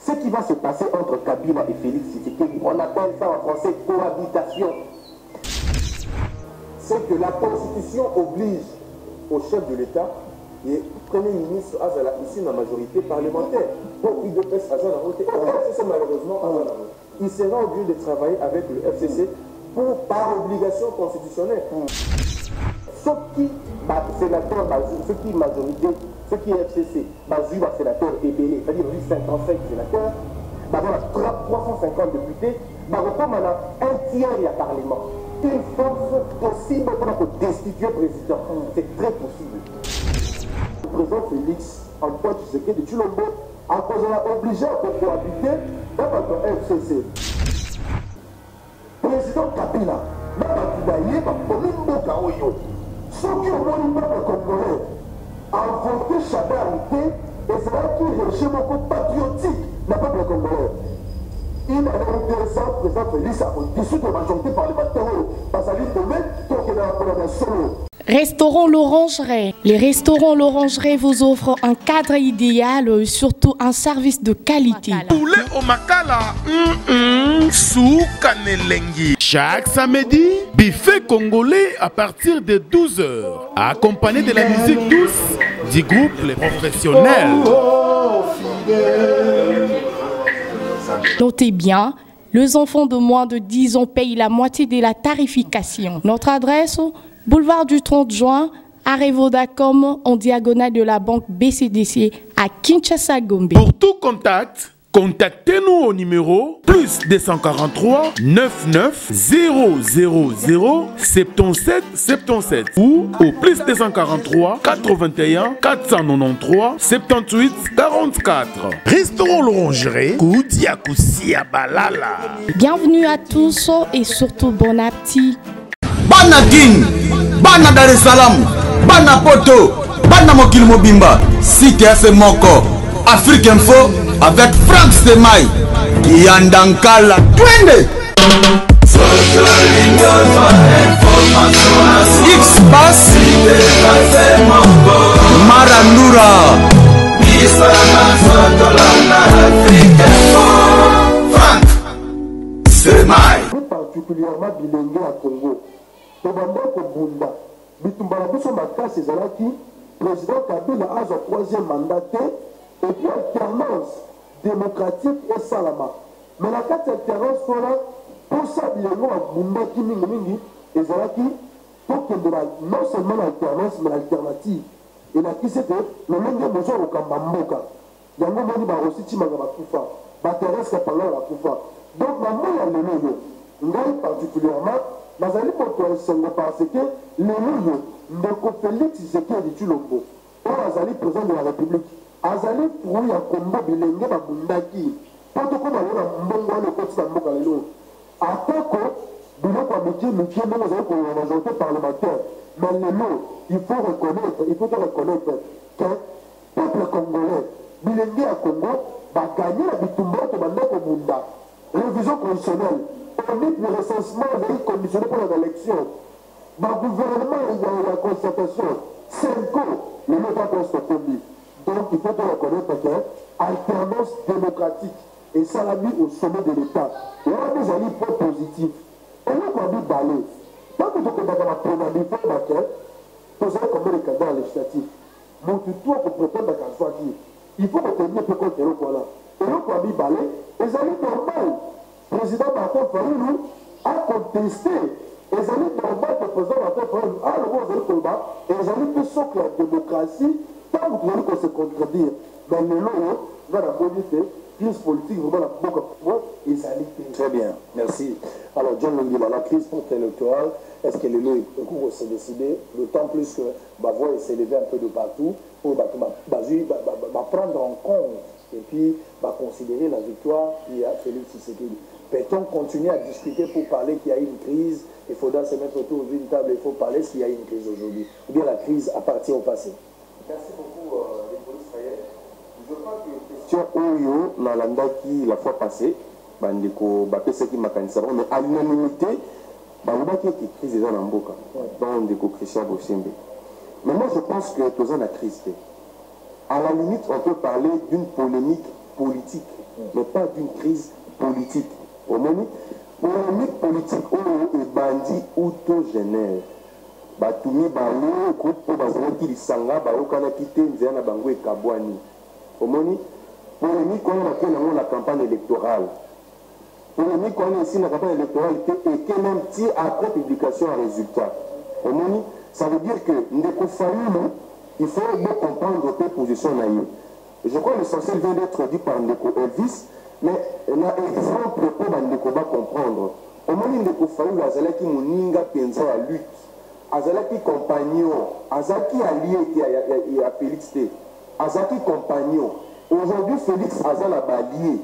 ce qui va se passer entre Kabila et Félix Tshisekedi, on appelle ça en français cohabitation. C'est que la Constitution oblige au chef de l'État et Premier ministre Azala ici dans la majorité parlementaire. Donc il doit faire ça dans le FCC malheureusement. Il sera obligé de travailler avec le FCC par obligation constitutionnelle. Ce qui sénateur, ce qui majorité, ce qui est FCC, Bazou va sénateur ébélé, c'est-à-dire 55 sénateurs, voilà 350 députés, comme on a un tiers il y a parlement. Une force possible pour destituer le président. C'est très possible. Le président Félix Antoine Tshisekedi de Tshilombo a obligé à cohabiter dans notre FCC. Président Kabila, même ceux qui ont voulu peuple congolais a voté Chadarité et c'est là qui est régime beaucoup patriotique le peuple congolais. Il est intéressant, président Félix, au-dessus de la majorité parlementaire, parce qu'il faut mettre tout dans la programmation. Restaurant L'Orangerie. Les restaurants L'Orangerie vous offrent un cadre idéal, surtout un service de qualité. Poulet au makala, soukanelengi. Chaque samedi, buffet congolais à partir de 12h, accompagné de la musique douce du groupe Les Professionnels. Notez bien, les enfants de moins de 10 ans payent la moitié de la tarification. Notre adresse, boulevard du 30 juin, arrêt Vodacom, en diagonale de la banque BCDC à Kinshasa-Gombe. Pour tout contact, contactez-nous au numéro plus 243 99 000 77 77 ou au plus 243 81 493 78 44. Restaurant L'Orangerie, Koudiakoussia Balala. Bienvenue à tous et surtout bon appétit. Bana King, Bana Dar es Salaam, Bana Poto, Bana Mokil Mobimba, Cité FC Moko, Afrique Info avec Frank Stemai, Yandankala, Twende. X-Bass, Marandura, Frank Stemai. Particulièrement bilingue à Congo. Tobandeko Bunda, Bitumbala Biso Makasi Zalaki, président Kabila a son troisième mandat et puis alternance démocratique et salama. Mais la carte alternance soit là pour ça bilingue à Bunda qui mingi et Zalaki pour que non seulement l'alternance mais l'alternative. Et là qui c'est que le monde est besoin au Kambamboka. Il y a un moment où il aussi Timanga Bakufa, Bateres Kapanga Bakufa. Donc maman il y a le monde. Ngai particulièrement, nazali moto esengo parce que leluyo ndeko Félix Tshisekedi Tshilombo oyo azali président de la République azali pour ya kombo bilenge babundaki po tokoma lelo na mbongo wana ekoti na mboka lelo atako biloko ya mokie ndenge ozali koya majorité parlementaire mais lelo il faut reconnaître que peuple congolais bilenge ya Congo baganye na bitumba oyo tobandaki kobunda révision constitutionnelle. On dit le recensement est conditionné pour l'élection. Le gouvernement, il y a la concertation. 5 ans, le État post-Covid. Donc, il faut reconnaître que alternance démocratique et salami au sommet de l'État. Il y a des alliés positifs. Et là, on dit balai. Tant que tu as la probabilité de tu sais combien de candidats législatifs. Donc, tu dois prétendre qu'à soit qui. Il faut retenir peu contre le là. Et là, on dit balai. Les alliés normaux. Le président Martin Fayoulou a contesté les années normales que le président Martin Fayoulou a le combat et les années qui sont que la démocratie, tant que vous voulez qu'on se contredire, dans le lot, dans la bonité, crise politique, vraiment la boca et ça très bien, merci. Alors, John Longila, la crise post-électorale, est-ce que le lot est s'est décidé, d'autant plus que ma voix s'est élevée un peu de partout pour prendre en compte et puis considérer la victoire qui a Félix Tshisekedi. Peut-on continuer à discuter pour parler qu'il y a une crise? Il faudra se mettre autour d'une table, il faut parler s'il y a une crise aujourd'hui. Ou bien la crise appartient au passé. Merci beaucoup, les policiers. Je crois que la question Oyo, Nalanda qui la fois passée, Bandeko, Bapé, qui m'a mais à l'unanimité, Bandeko qui crise déjà dans Mboka, dans Ndeko Christian Bosimbe. Mais moi je pense que tout ça la crise. À la limite, on peut parler d'une polémique politique. mais pas d'une crise politique. Au moment polémique politique, où est bandit autogénère. Batumi Balou, groupe Bazaki Lisanga, Baokana Kite, Nzana Bango et Kabwani. Au moment polémique, on a la campagne électorale. Polémique, on a ici la campagne électorale et qui même tiré après publication à résultat. Au moment, ça veut dire que Ndeko Fayulu, il faut bien comprendre tes positions naïves. Je crois que l'essentiel vient d'être dit par Ndeko Elvis, mais l'exemple pour Ndeko va comprendre. Au moment où Ndeko Fayulu Azalaki Moninga Penza à lutte, Azalaki compagnon, Azaki allié à Félix T, Azaki compagnon. Aujourd'hui, Félix Azala allié.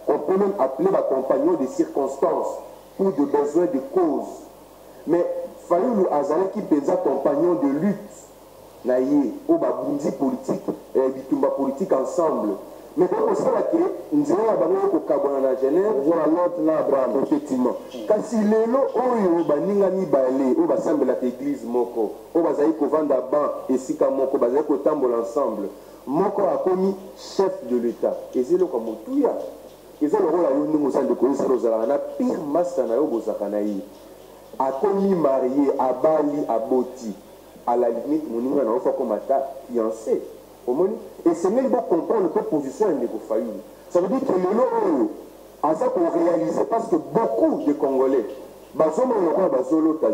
On peut même appeler la compagnon des circonstances pour des besoins de cause. Mais Fayulu Azalaki Penza compagnon de lutte. Naïe, au babundi politique, bitumba politique ensemble. Mais quand on sait que nous avons un Genève, on a l'autre là, Abraham, effectivement. Quand si les lots, on va ni balé, on va sembler l'église Moko, on va zaïko vendre ban et si comme Moko, on va zaïko tambol ensemble. Moko a commis chef de l'État. Et c'est le comme tout ya. Ils ont le rôle à nous, nous sommes de connaître aux Arana, pire master na yo bozakanaï. A commis marié à Bali, à Boti. À la limite, mon nom est comme fiancé. Et c'est même pour comprendre notre position et Ndeko Fayulu. Ça veut dire que le lot, à ça qu'on réalise, parce que beaucoup de Congolais,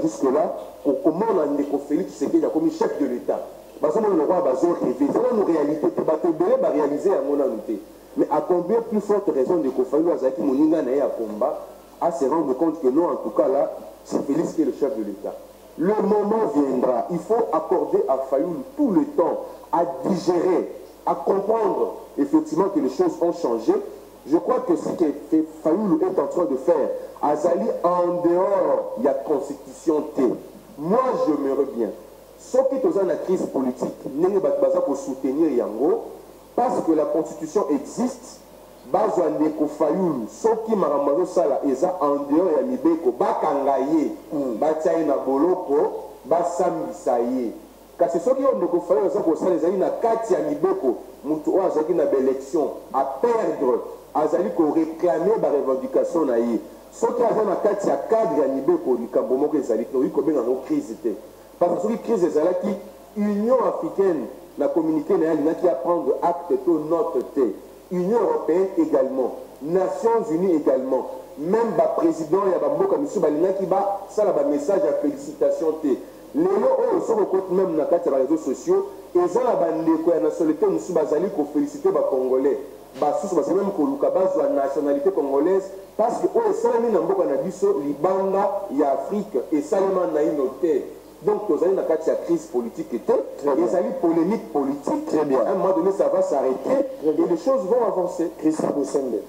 jusque-là, au comment on a Ndeko Félix Tshisekedi a commis chef de l'État. C'est une réalité. Il va réaliser à mon annonté. Mais à combien plus forte raison Ndeko Fayulu Azaki Moninga n'a à combat à se rendre compte que non, en tout cas là, c'est Félix qui est le chef de l'État. Le moment viendra, il faut accorder à Fayulu tout le temps à digérer, à comprendre effectivement que les choses ont changé. Je crois que ce que Fayulu est en train de faire, Azali en dehors, il y a constitution T. Moi, je me reviens. Ce qui est dans la crise politique, nous devons soutenir Yango, parce que la constitution existe. Bazwa Ndeko Fayulu soki makambo sala eza en dehors ya mibeko bakangaye batiai na boloko basambisa ye kasi soki Ndeko Fayulu eza kosala ezali na kati ya mibeko mutu oyo azalaki na baélection à perdre azali koréclame barevendication na ye soki aza na kati ya cadre ya mibeko likambo moko ezali toyi kobengango crise te parce que soki crise ezalaki Union africaine na communiqué na ye alingaki apprendre acte to note te Union européenne également, Nations unies également, même le président et le monsieur Balina qui va ça la message à félicitations. Les gens sont même dans les réseaux sociaux et ça la bande la nationalité monsieur Bazali pour féliciter les Congolais. C'est même que la nationalité congolaise parce que ça la mis dans le Libanda et Afrique et ça la mis noté. Donc, nous avons une crise politique et des alliés polémiques politiques. Très bien. À un moment donné, ça va s'arrêter et les choses vont avancer. Christophe Boussende,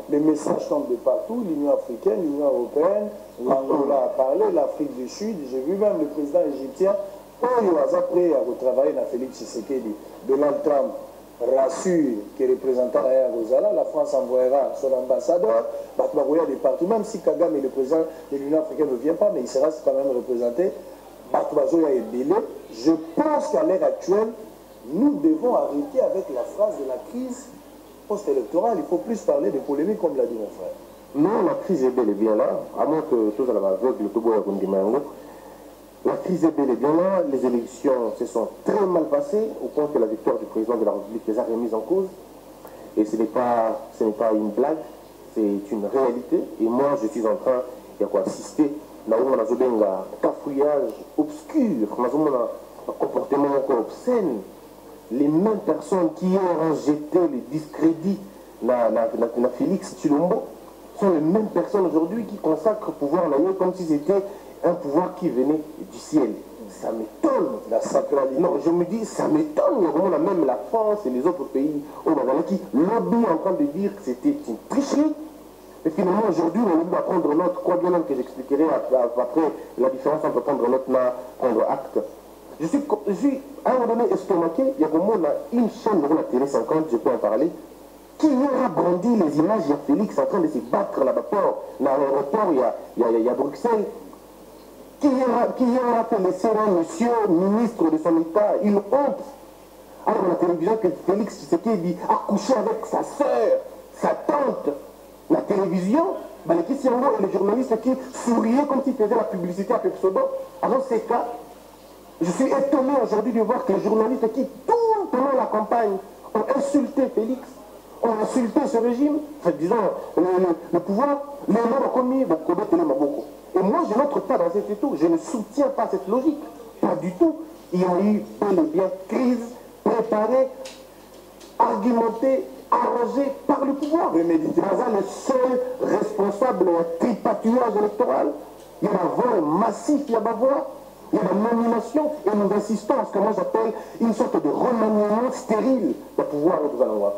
les messages tombent de partout. L'Union africaine, l'Union européenne, l'Angola a parlé, l'Afrique du Sud. J'ai vu même le président égyptien, il est prêt à retravailler avec Félix Tshisekedi. Donald Trump rassure que le représentant à Rosala, la France envoyera son ambassadeur. Batmarouya de partout, même si Kagame, le président de l'Union africaine, ne vient pas, mais il sera quand même représenté. Je pense qu'à l'heure actuelle, nous devons arrêter avec la phrase de la crise post-électorale. Il faut plus parler de polémiques, comme l'a dit mon frère. Non, la crise est bel et bien là, à moins que tout ça aveugle, la crise est bel et bien là. Les élections se sont très mal passées, au point que la victoire du président de la République les a remises en cause. Et ce n'est pas une blague, c'est une réalité. Et moi, je suis en train d'assister. Nous avons un cafouillage obscur, nous avons un comportement encore obscène. Les mêmes personnes qui ont jeté les discrédits dans Félix Tshilombo sont les mêmes personnes aujourd'hui qui consacrent le pouvoir comme si c'était un pouvoir qui venait du ciel. Ça m'étonne, la sacralité. Non, je me dis, ça m'étonne. Même la France et les autres pays qui lobbyent en train de dire que c'était une tricherie. Et finalement, aujourd'hui, on doit prendre note, quoi bien même que j'expliquerai après la différence entre prendre note et prendre acte. Je suis à un moment donné estomaqué, il y a vraiment une chaîne de la télé 50, je peux en parler, qui aura brandi les images de Félix en train de se battre là-bas, dans l'aéroport, il y a Bruxelles. Qui aura fait laisser un monsieur ministre de son État une honte alors la télévision que Félix Tshisekedi a couché avec sa sœur. sa tante, la télévision, bah, les Christianos et les journalistes qui souriaient comme s'ils faisaient la publicité à Pepsodo. Alors ces cas, je suis étonné aujourd'hui de voir que les journalistes qui, tout pendant la campagne, ont insulté Félix, ont insulté ce régime, enfin, disons, le pouvoir, les gens ont commis, donc beaucoup. Et moi, je n'entre pas dans cet étau, je ne soutiens pas cette logique, pas du tout. Il y a eu bel et bien crise préparée, argumentée, arrangée par le pouvoir. Le Méditerranée, le seul responsable d'un tripatouillage électoral. Il y a un vol massif, il y a ma voix. Il y a la nomination et nous insistons à ce que moi j'appelle une sorte de remaniement stérile de pouvoir au gouvernement.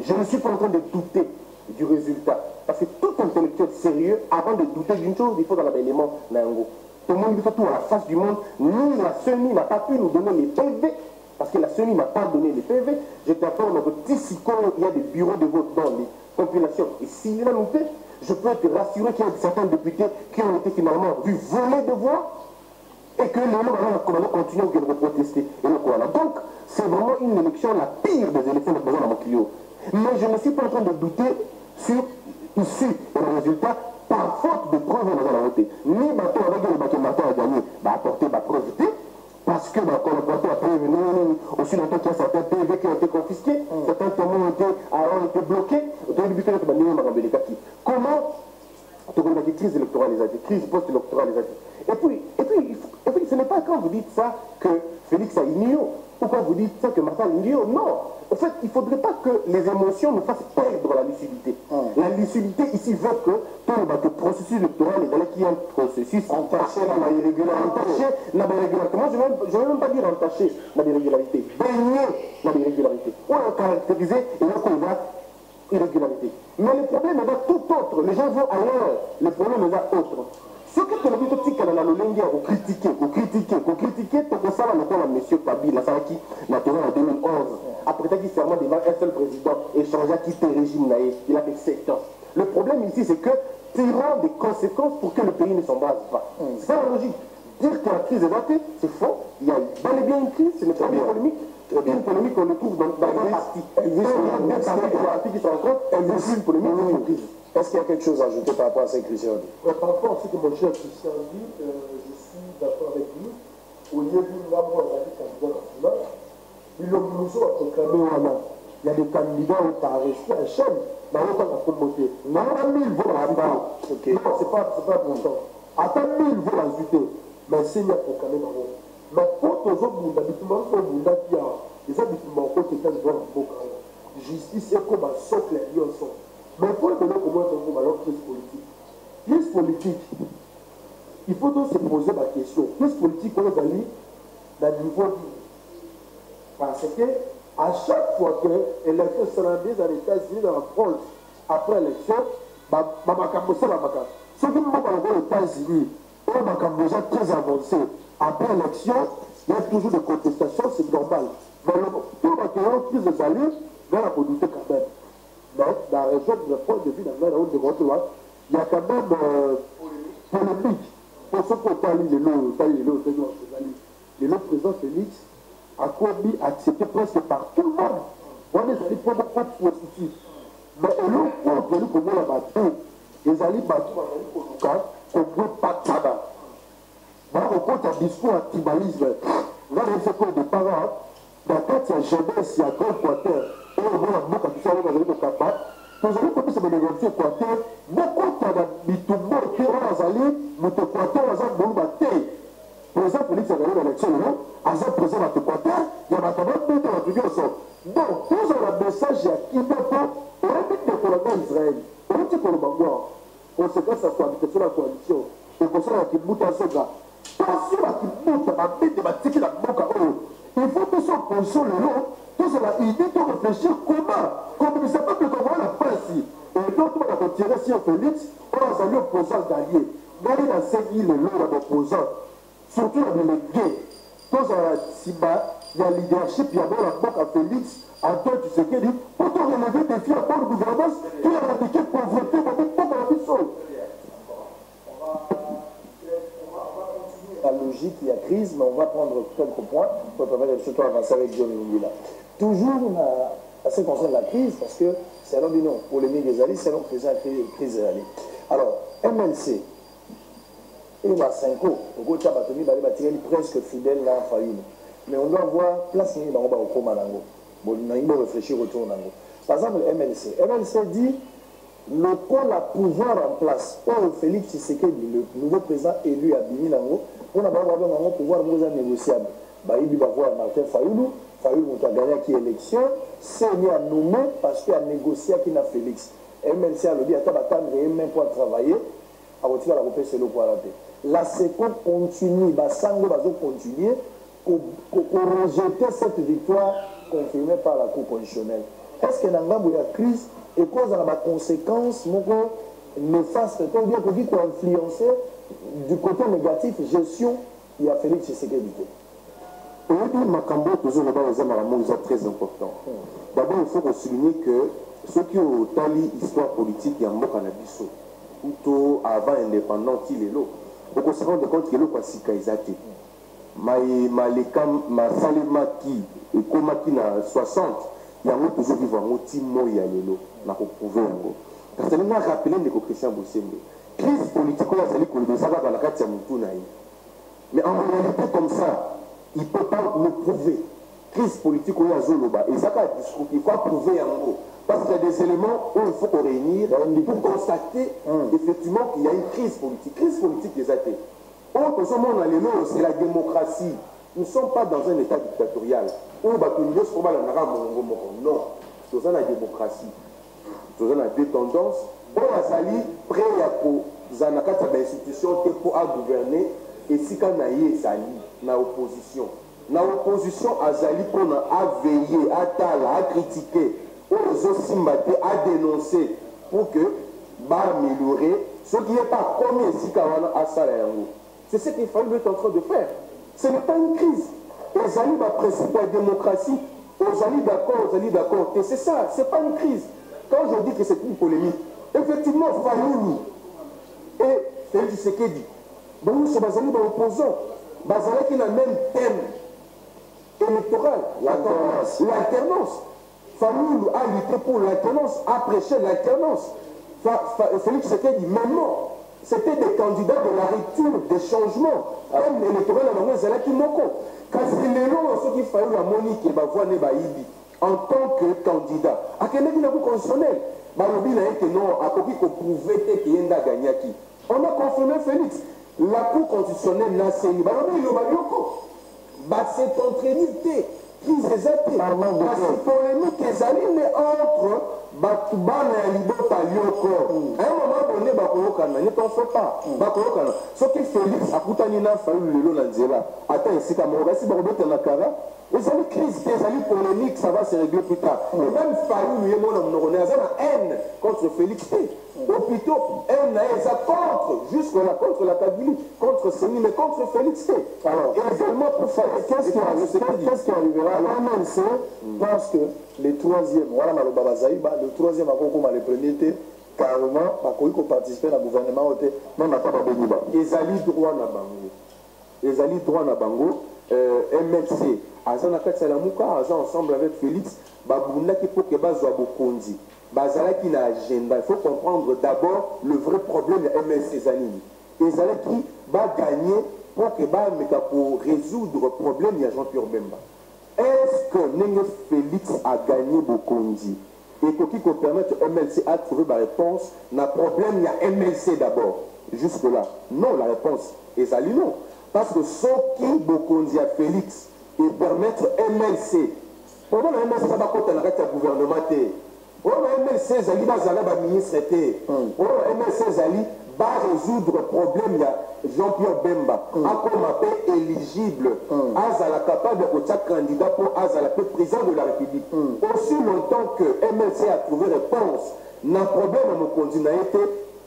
Je ne suis pas en train de douter du résultat. Parce que tout intellectuel sérieux, avant de douter d'une chose, il faut dans l'élément Nango. Tout le monde, surtout à la face du monde, ni la CENI n'a pas pu nous donner les PV, parce que la CENI n'a pas donné les PV. Je t'informe que Tissiko, il y a des bureaux de vote dans les compilations. Et s'il l'a noté, je peux te rassurer qu'il y a certains députés qui ont été finalement vus voler de voix et que les gens continuent de protester. Donc, c'est vraiment une élection, la pire des élections de président dans mon clio. Mais je ne suis pas en train de douter sur issu et le résultat par faute de preuves dans la voté. Ni bateau avec le bateau Martin a gagné, apporter ma preuve, parce que quand le bateau a prévenu, aussi longtemps qu'il y a certains PV qui ont été confisqués, certains témoins ont été bloqués, comment la crise électorale les a dit, crise post-électorale les a dit. Et puis, ce n'est pas quand vous dites ça que Félix a ignoré, ou quand vous dites ça que Martin a ignoré, non. En fait, il ne faudrait pas que les émotions nous fassent perdre la lucidité. La lucidité ici veut que tout le processus électoral est dans qu'il y a un processus entaché dans la irrégularité. Moi, je ne vais même pas dire entaché dans l'irrégularité, baigné dans l'irrégularité. On a caractérisé et là qu'on va irrégularité. Mais le problème est là tout autre. Les gens vont ailleurs. Le problème est là autre. Ce que tu as dit, c'est que on critiqué, pour ça, on a M. Kabila, ça qui l'a tourné en 2011. Après, il s'est serment devant un seul président et changé à quitter le régime naïf. Il a fait 7 ans. Le problème ici, c'est que tirant des conséquences pour que le pays ne s'embrase pas. C'est ça la logique. Dire que la crise est ratée, c'est faux. Il y a bel et bien une crise, ce n'est pas une polémique. Une polémique qu'on trouve dans un parti. Il y a deux partis qui se rencontrent, elle veut une polémique, une crise. Est-ce qu'il y a quelque chose à ajouter par rapport à ce que Christian dit? Par rapport à ce que mon cher Christian dit, je suis d'accord avec lui. Au lieu d'une candidat national, ils ont proclamé il y a des candidats qui ont arrêté à chaîne. Dans le temps qu'on a voté. Non, 1000 voix à ajouter. Non, c'est pas bon temps. Attends 1000 voix à ajouter. Mais c'est bien proclamé dans le. Mais quand aux autres, habituellement, quand vous l'avez dit, les habituellement, quand quelqu'un doit beaucoup. Justice est comme un socle à lieu ensemble. Mais il faut reconnaître comment on va alors crise politique. Crise politique, il faut donc se poser la question. Crise politique, on va aller dans le niveau de. Parce que à chaque fois que l'élection sera mise aux États-Unis, dans la France, après l'élection, ceux qui vont aux États-Unis, on va déjà très avancé. Après l'élection, il y a toujours des contestations, c'est normal. Mais tout le monde qui est crise des alliés, on va douter quand même. Mais dans la région de la France, depuis la haute de Rotterdam, il y a quand même polémique. Pour ceux qui ont parlé le président Félix a commis, accepté presque par tout le monde. On est allé pour beaucoup positif. Mais l'autre point, pour nous, comment la battu, les alliés battus, on ne peut pas de tabac. On compte un discours anti-balisme. Là, on fait quoi des parents? Dans le cadre de la jeunesse, il y a un grand Équateur. Et on voit la boucle à tout ça, on va aller au Cap. Nous avons commencé à négocier Équateur. Beaucoup de bitumbo qui ont allé, notre Équateur, on a bon battu. Par exemple, Félix a gagné l'élection, à ce président de l'Équateur, il y a quand même plus de la ensemble. Donc, nous avons un message qui est on a mis des colonies Israël. On a dit qu'on le bagoua. Conséquence à cohabitation de la coalition. Et comme ça, il y a qui à ce gars. Parce que qui monte à la bête de bâtir la banque à eux. Il faut que ça position le long. Tout cela, il dit de réfléchir comment. Comme il ne sait pas que comment la passe. Et donc, on va retirer si on Félix, on va saluer opposant d'alliés. D'aller dans ces îles, le long d'opposants. Surtout dans les gays. Tout ça, il y a leadership, il y a la banque à Félix. Antoine, tu sais qu'il dit, pour te relever des filles à part de gouvernance, qui a éradiqué pauvreté, on va pas dans la mission. La logique, il y a crise, mais on va prendre quelques points pour permettre surtout avancer avec John Lungula. Toujours En ce qui concerne la crise, parce que c'est un bilan polémique des alliés, c'est un président crise des alliés. Alors, MLC, et la 5 ans, au Go Tchabatoni, il est presque fidèle là, faillite. Mais on doit voir place qui est dans le coma. On doit réfléchir autour de par exemple, MLC dit le pôle à pouvoir en place. Or, Félix Tshisekedi, le nouveau président élu à Bini Nango, on a un pouvoir négociable. Il va voir Martin Fayoulou. Fayoulou a gagné qui élection. C'est lui à nommer parce qu'il a négocié avec Félix. MLC a dit à attendre même pour travailler. À retirer la repère, c'est le pouvoir. La seconde continue, Sango va continuer pour rejeter cette victoire confirmée par la Cour constitutionnelle. Est-ce que dans la crise et cause de la conséquence néfaste, c'est-à-dire qu'on dit qu'on a influencé du côté négatif gestion, il y a Félix Tshisekedi. Aujourd'hui, Makambo, toujours c'est très important. D'abord, il faut souligner que ceux qui ont tali histoire politique, il y a un mot cannabis, plutôt avant l'indépendance, il est là. Donc on se rend compte que l'eau est si kaizate. Ma salima qui et comme qui na 60, il y a toujours vivre un petit mot il y a l'élo, n'a pas prouvé encore. Parce que nous avons rappelé de Christian Boussembe. Crise politique, on a sali qu'on ça va dans la carte de Moutouna. Mais en réalité comme ça, il ne peut pas nous prouver. Crise politique, on a Zoloba. Et ça va discours, il faut prouver en gros. Parce qu'il y a des éléments où il faut qu'on réunir pour constater effectivement qu'il y a une crise politique. Crise politique des athées. Autre chose, c'est la démocratie. Nous ne sommes pas dans un état dictatorial. Où non, c'est dans la démocratie. C'est dans la deux tendances. On a sali prêt à l'institution pour gouverner. Et si quand on a sali, na opposition. Na opposition a sali pour veiller, à critiquer. À dénoncer pour que améliorer ce qui n'est pas comme ici à Salayango. C'est ce qu'il fallait être en train de faire. Ce n'est pas une crise. Aux alliés de principe de la démocratie, aux alliés d'accord, et c'est ça, ce n'est pas une crise. Quand je dis que c'est une polémique, effectivement, Fayoulou et Félix Tshisekedi, donc nous sommes opposants. Bazali qui a le même thème électoral, l'alternance. Fayoulou a lutté pour l'alternance, a prêché l'alternance. Félix Tshisekedi, maintenant, c'était des candidats de la rupture, des changements. Même l'électoral à l'anglais, c'est là qui manque. Quand c'est les noms, ceux qui font la Monique et Bavoine et Baïbi, en tant que candidat, à quel niveau la constitutionnelle, Balobi n'a été non, à copie qu'on pouvait qu'il y ait un gagnaki. On a confirmé Félix. La Cour constitutionnelle n'a séni. Balobi, il y a c'est entrénité. Qu'ils étaient parce que polémique les alliés entre Batubana et Libota Lioko. À un moment donné, Bakolokana, ne t'en fais pas. Bakolokana. Ce qui Félix a Koutanina Fayoulou Lelo Nanzela. Attends, ici, Kamora, si Barobet Nakara, les alliés crise, les alliés polémiques, ça va se régler plus tard. Et même Fayoulou Lelo Nanzela, il y a une haine contre Félix T. Ou plutôt, haine contre, jusque-là, contre la Kabylie, contre Séni, mais contre Félix T. Alors, également pour faire. Qu'est-ce qui arrivera? MLC pense que le troisième, voilà le troisième accord le premier était carrément pour participer dans le gouvernement, non, n'a pas de débat. Ils allaient droit na bango. Ils allaient droit na bango. MLC, Azan a fait Salamouka, Azan ensemble avec Félix, Babouna qui faut que Bazo Abokondi. Bazala qui n'a agenda. Il faut comprendre d'abord le vrai problème de MLC Zanini. Ils allaient qui va gagner pour que pour résoudre le problème de Jean-Pierre Bemba. Est-ce que Félix a gagné Bokondi et que qui peut permettre MLC à trouver la réponse? Le problème, il y a MLC d'abord. Jusque-là. Non, la réponse est à non. Parce que ce qui Bokondi à Félix et permettre MLC. Pourquoi le MLC va pas la gouvernement? Pourquoi le MLC Zali va ministre? Pourquoi le MLC Zali va résoudre le problème? Jean-Pierre Bemba, à comme appel éligible, Azala capable d'être candidat pour Azala président de la République. Aussi longtemps que MLC a trouvé réponse, n'a problème à mon continent été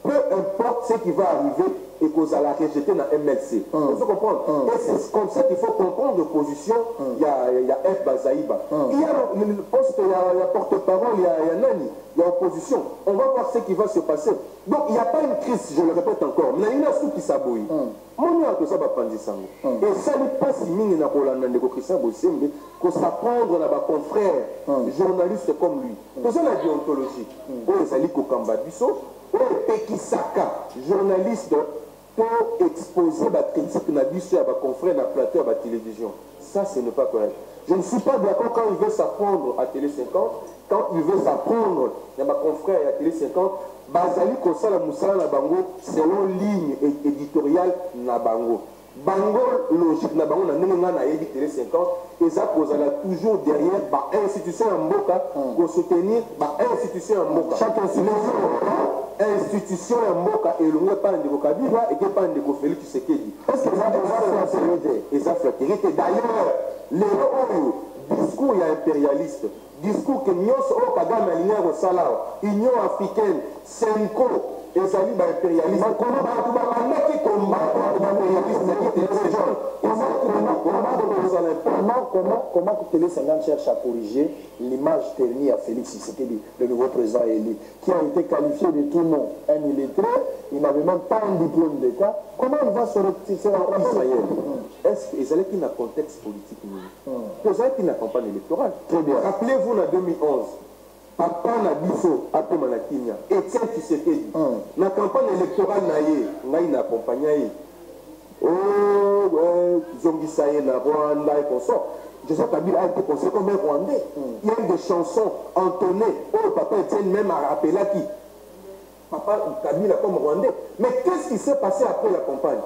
peu importe ce qui va arriver et qu'on va la rejeter dans MLC. Il faut comprendre. Et c'est comme ça qu'il faut comprendre l'opposition. Il y a F. Bazaïba. Il y a le poste, il y a porte-parole, il y a Nani, il y a opposition. On va voir ce qui va se passer. Donc il n'y a pas une crise, je le répète encore. Mais il y a tout qui s'abouille. Mon a que ça va prendre ça. Et ça n'est pas si mine dans Rolando Christian Bossembe qu'on s'apprendre à nos confrères journalistes comme lui. Pour ça la déontologie. Pour les alliés Kokamba Bisso, pour Pekisaka, journaliste pour exposer la critique de nos confrères dans plateau à la télévision. Ça, ce n'est pas correct. Je ne suis pas d'accord quand il veut s'apprendre à Télé 50, quand il veut s'apprendre dans ma confrère à Télé 50, Bazali Kosala Moussala na Bango, selon ligne éditoriale na Bango. Bango logique na Bango na Nenga na Yedi Télé 50, et ça posera toujours derrière l'institution en Mboka pour soutenir l'institution en Mboka. Chaque institution en Mboka et le pas de Kabila et pas de Félix Tshisekedi. Est-ce que ça fait flatérité? D'ailleurs, les discours impérialiste, discours que nous avons Kagame aligné au Salah, Union africaine, Senko, et ça dit impérialisme. Comment Télé 50 cherche à corriger l'image ternie à Félix Tshisekedi, le nouveau président élu, qui a été qualifié de tout nom un illettré, il n'avait même pas un diplôme d'État. Comment il va se retirer en Israël? Est-ce qu'ils allaient qu'il y a un contexte politique? Ils allaient qu'il y a une campagne électorale. Très bien. Rappelez-vous en 2011. Papa na biso akoma na Kenya Etienne Tshisekedi na campagne électorale na ye ngai na accompagné zongisa ye na Rwanda et consort. Joseph Kabila a été considéré comme un Rwandais. Il y a eu des chansons entonnées. Oh, papa Etienne même a rappelé qui papa Kabila comme Rwandais. Mais qu'est-ce qui s'est passé après la campagne?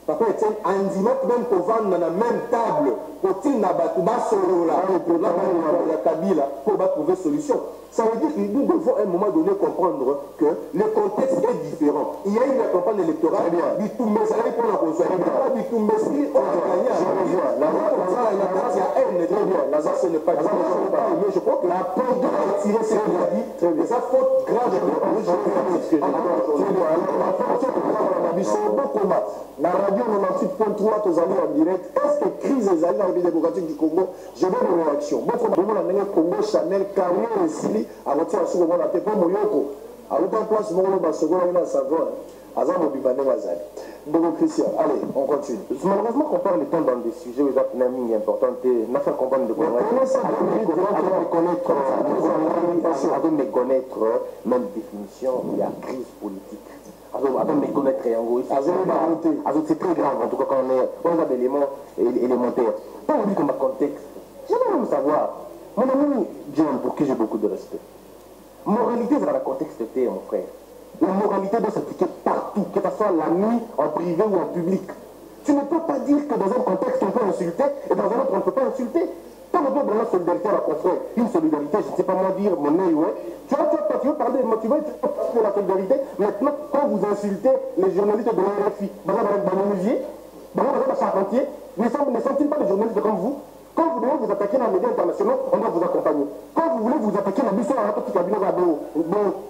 Papa Etienne Andima même pour vendre dans la même table pour Tina Batouba Sorola la Kabila pour trouver solution. Ça veut dire que nous devons à un moment donné comprendre que le contexte est différent. Il y a eu la campagne électorale, Bitoumé, ça veut dire qu'on a reçu. Bitoumé, on a gagné à Lazare, ce n'est pas dit. Mais je crois que la peur de retirer ce qu'il a dit, et ça faute grave. La radio 98.3, tous allés en direct. Est-ce que crise des alliés dans le démocratique du Congo? Je veux une réaction. Moi, comme on a mené Congo, Chanel, carrière et Sili, à votre à ce moment, on a fait pas Moyoko. À l'autre place, mon nom, seconde, on a savoir. Azam Obibane Wazali. Donc, Christian, allez, on continue. Malheureusement, qu'on parle le temps dans des sujets où il y a une amie importante, n'a fait comprendre de quoi. Avant de méconnaître même définition, il y a crise politique. Avant de méconnaître c'est très grave, en tout cas, quand on a des éléments élémentaires. Pas on dit comme contexte. J'aimerais même savoir, mon ami John, pour qui j'ai beaucoup de respect. Moralité, c'est dans le contexte de mon frère. La moralité doit s'appliquer partout, que ce soit la nuit, en privé ou en public. Tu ne peux pas dire que dans un contexte on peut insulter et dans un autre on ne peut pas insulter. Quand on doit donner la solidarité à la confrère, une solidarité, je ne sais pas moi dire, mon œil, ouais. Tu veux parler, tu veux de la solidarité. Maintenant, quand vous insultez les journalistes de l'RFI, dans le musée, dans le charpentier, ne sont-ils pas des journalistes comme vous? Quand vous devez vous attaquer dans les médias internationaux, on doit vous accompagner. Quand vous voulez vous attaquer dans l'histoire, on va tout cabinet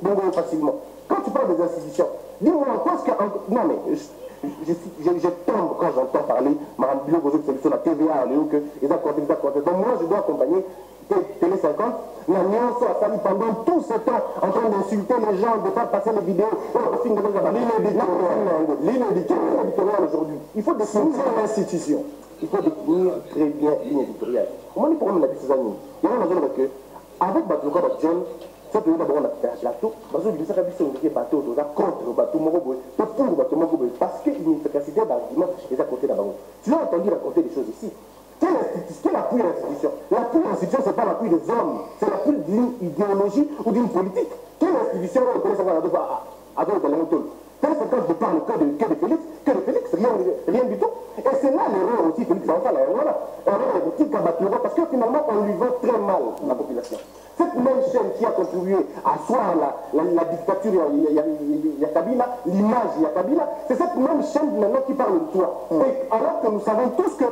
donc facilement. Quand tu parles des institutions, dis-moi en quoi est-ce que... Non mais, je tombe quand j'entends parler, Mme Bilo, vous avez solution, la TVA, les accords. Donc moi, je dois accompagner Télé 50, la nuance a fallu pendant tout ce temps en train d'insulter les gens, de faire passer les vidéos. L'éditorial aujourd'hui. Il faut définir l'institution. Il faut définir très bien l'éditorial. Comment on dit pour la décision? Il y a un raison que, avec Batouka John, ça peut d'abord on a fait un plateau, parce que ça a été bateau, contre le bateau Morobo, pour le bateau Morobo, parce qu'il y a une efficacité d'argument et à côté d'abord. Tu as entendu raconter des choses ici. Quel appui à l'institution? L'appui à l'institution, ce n'est pas l'appui des hommes, c'est l'appui d'une idéologie ou d'une politique. Quelle institution on connaît ça avant de C'est quand je parle que de Félix, rien du tout. Et c'est là l'erreur aussi, Félix Antoine, voilà. Parce que finalement, on lui vend très mal la population. Cette même chaîne qui a contribué à asseoir la dictature, il y a Kabila, l'image, il y a Kabila, c'est cette même chaîne maintenant qui parle de toi. Et alors que nous savons tous que,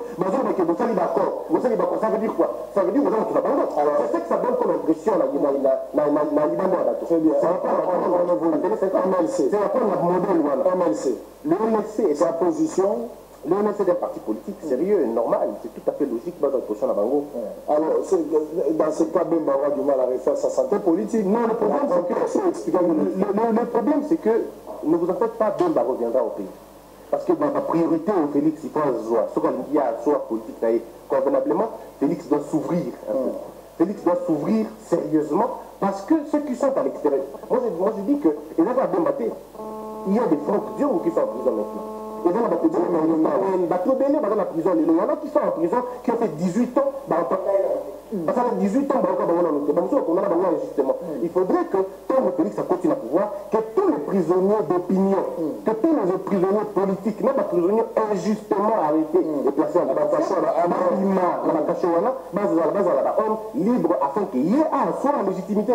d'accord, ça veut dire quoi? Ça veut dire que tu vas pas. Alors, c'est ce que ça donne comme impression, c'est la modèle, voilà. MLC. Le MLC et sa position. Le MLC est un parti politique sérieux et normal, c'est tout à fait logique dans notre position à Bango. Alors, dans ce cas, Ben Bawa a du mal à refaire sa santé politique. Non, le problème, c'est que ne vous en faites pas, Ben Bawa reviendra au pays. Parce que la priorité au Félix, il faut ce qu'il y a à soi politique, convenablement, Félix doit s'ouvrir un peu. Félix doit s'ouvrir sérieusement parce que ceux qui sont à l'extérieur, moi je dis que, et là, il y a des Franck Dion qui sont en prison maintenant. Et dans la prison, il y en a qui sont en prison, qui ont fait 18 ans, ça fait 18 ans, justement. Il faudrait que, tant que Félix continue à pouvoir, que tous les prisonniers d'opinion, que tous les prisonniers politiques, même les prisonniers injustement arrêtés et placés en libre afin qu'il y ait à soi la légitimité.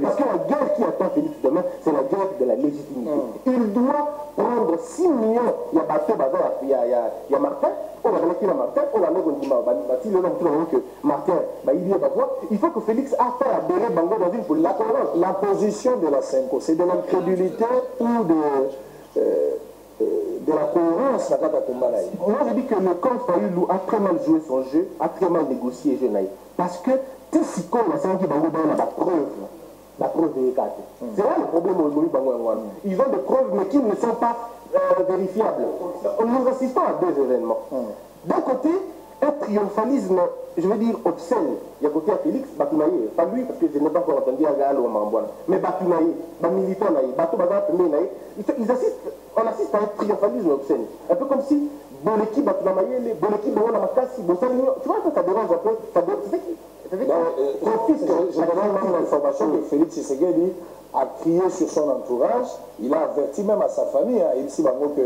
Parce que la guerre qui attend Félix demain, c'est la guerre de la légitimité. Il doit prendre 6 millions. Il y a bateau, il y a Martin, on va donner Martin, on va que Martin, il faut que Félix a fait adhérer Bango dans une politique. La position de la Senko, c'est de l'incrédulité ou de la cohérence. Moi je dis que le camp Fayoulou a très mal joué son jeu, a très mal négocié Jenaï. Parce que tout ce qu'on a, c'est Bango dans la preuve. La preuve des cartes. C'est là le problème au Bango. Ils ont des preuves mais qui ne sont pas vérifiables. Nous assistons à deux événements. D'un côté, un triomphalisme, je veux dire, obscène. Il y a côté à Félix, Batounaïe, pas lui, parce que je n'ai pas encore entendu à Galo ou à Mambouane, mais Batounaïe, militant, ils assistent, on assiste à un triomphalisme obscène. Un peu comme si Boleki, Batounaïe, Boleki, Makassi, Bossaligno, tu vois, ça dérange un peu. Je donne même l'information que Félix Tshisekedi a crié sur son entourage, il a averti même à sa famille, il dit que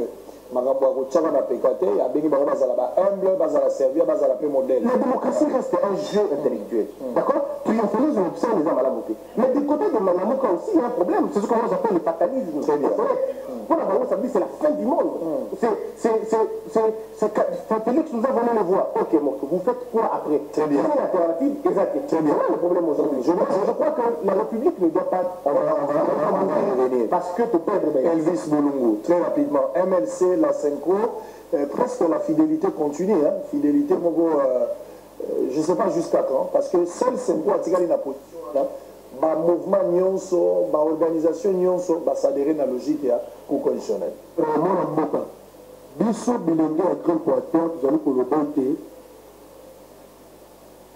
Magambo Tchava n'a pécaté, il a béni Bazala humble, Bazala servir, Bazala peu modèle. La démocratie reste un jeu intellectuel. D'accord? Triomphalisme obscène les hommes à la montée. Mais du côté de Malamuka aussi, il y a un problème. C'est ce qu'on appelle le fatalisme. Pour la Bango, ça veut dire c'est la fin du monde. Félix nous a volé les voix. Ok, vous faites quoi après? Très bien. C'est l'alternative, exact. Très bien. C'est le problème aujourd'hui. Je crois que la République ne doit pas. On va revenir. Parce que te perdre. Elvis Bolungu, très rapidement. MLC, la Senko, presque la fidélité continue. Hein. Fidélité, je ne sais pas jusqu'à quand. Parce que seul Senko a tiré la position. Le mouvement Nyonso, l'organisation Nyonso, s'adhérer à la logique co-conditionnelle. Biso bilenge ya grand poiteur tozali koloba ete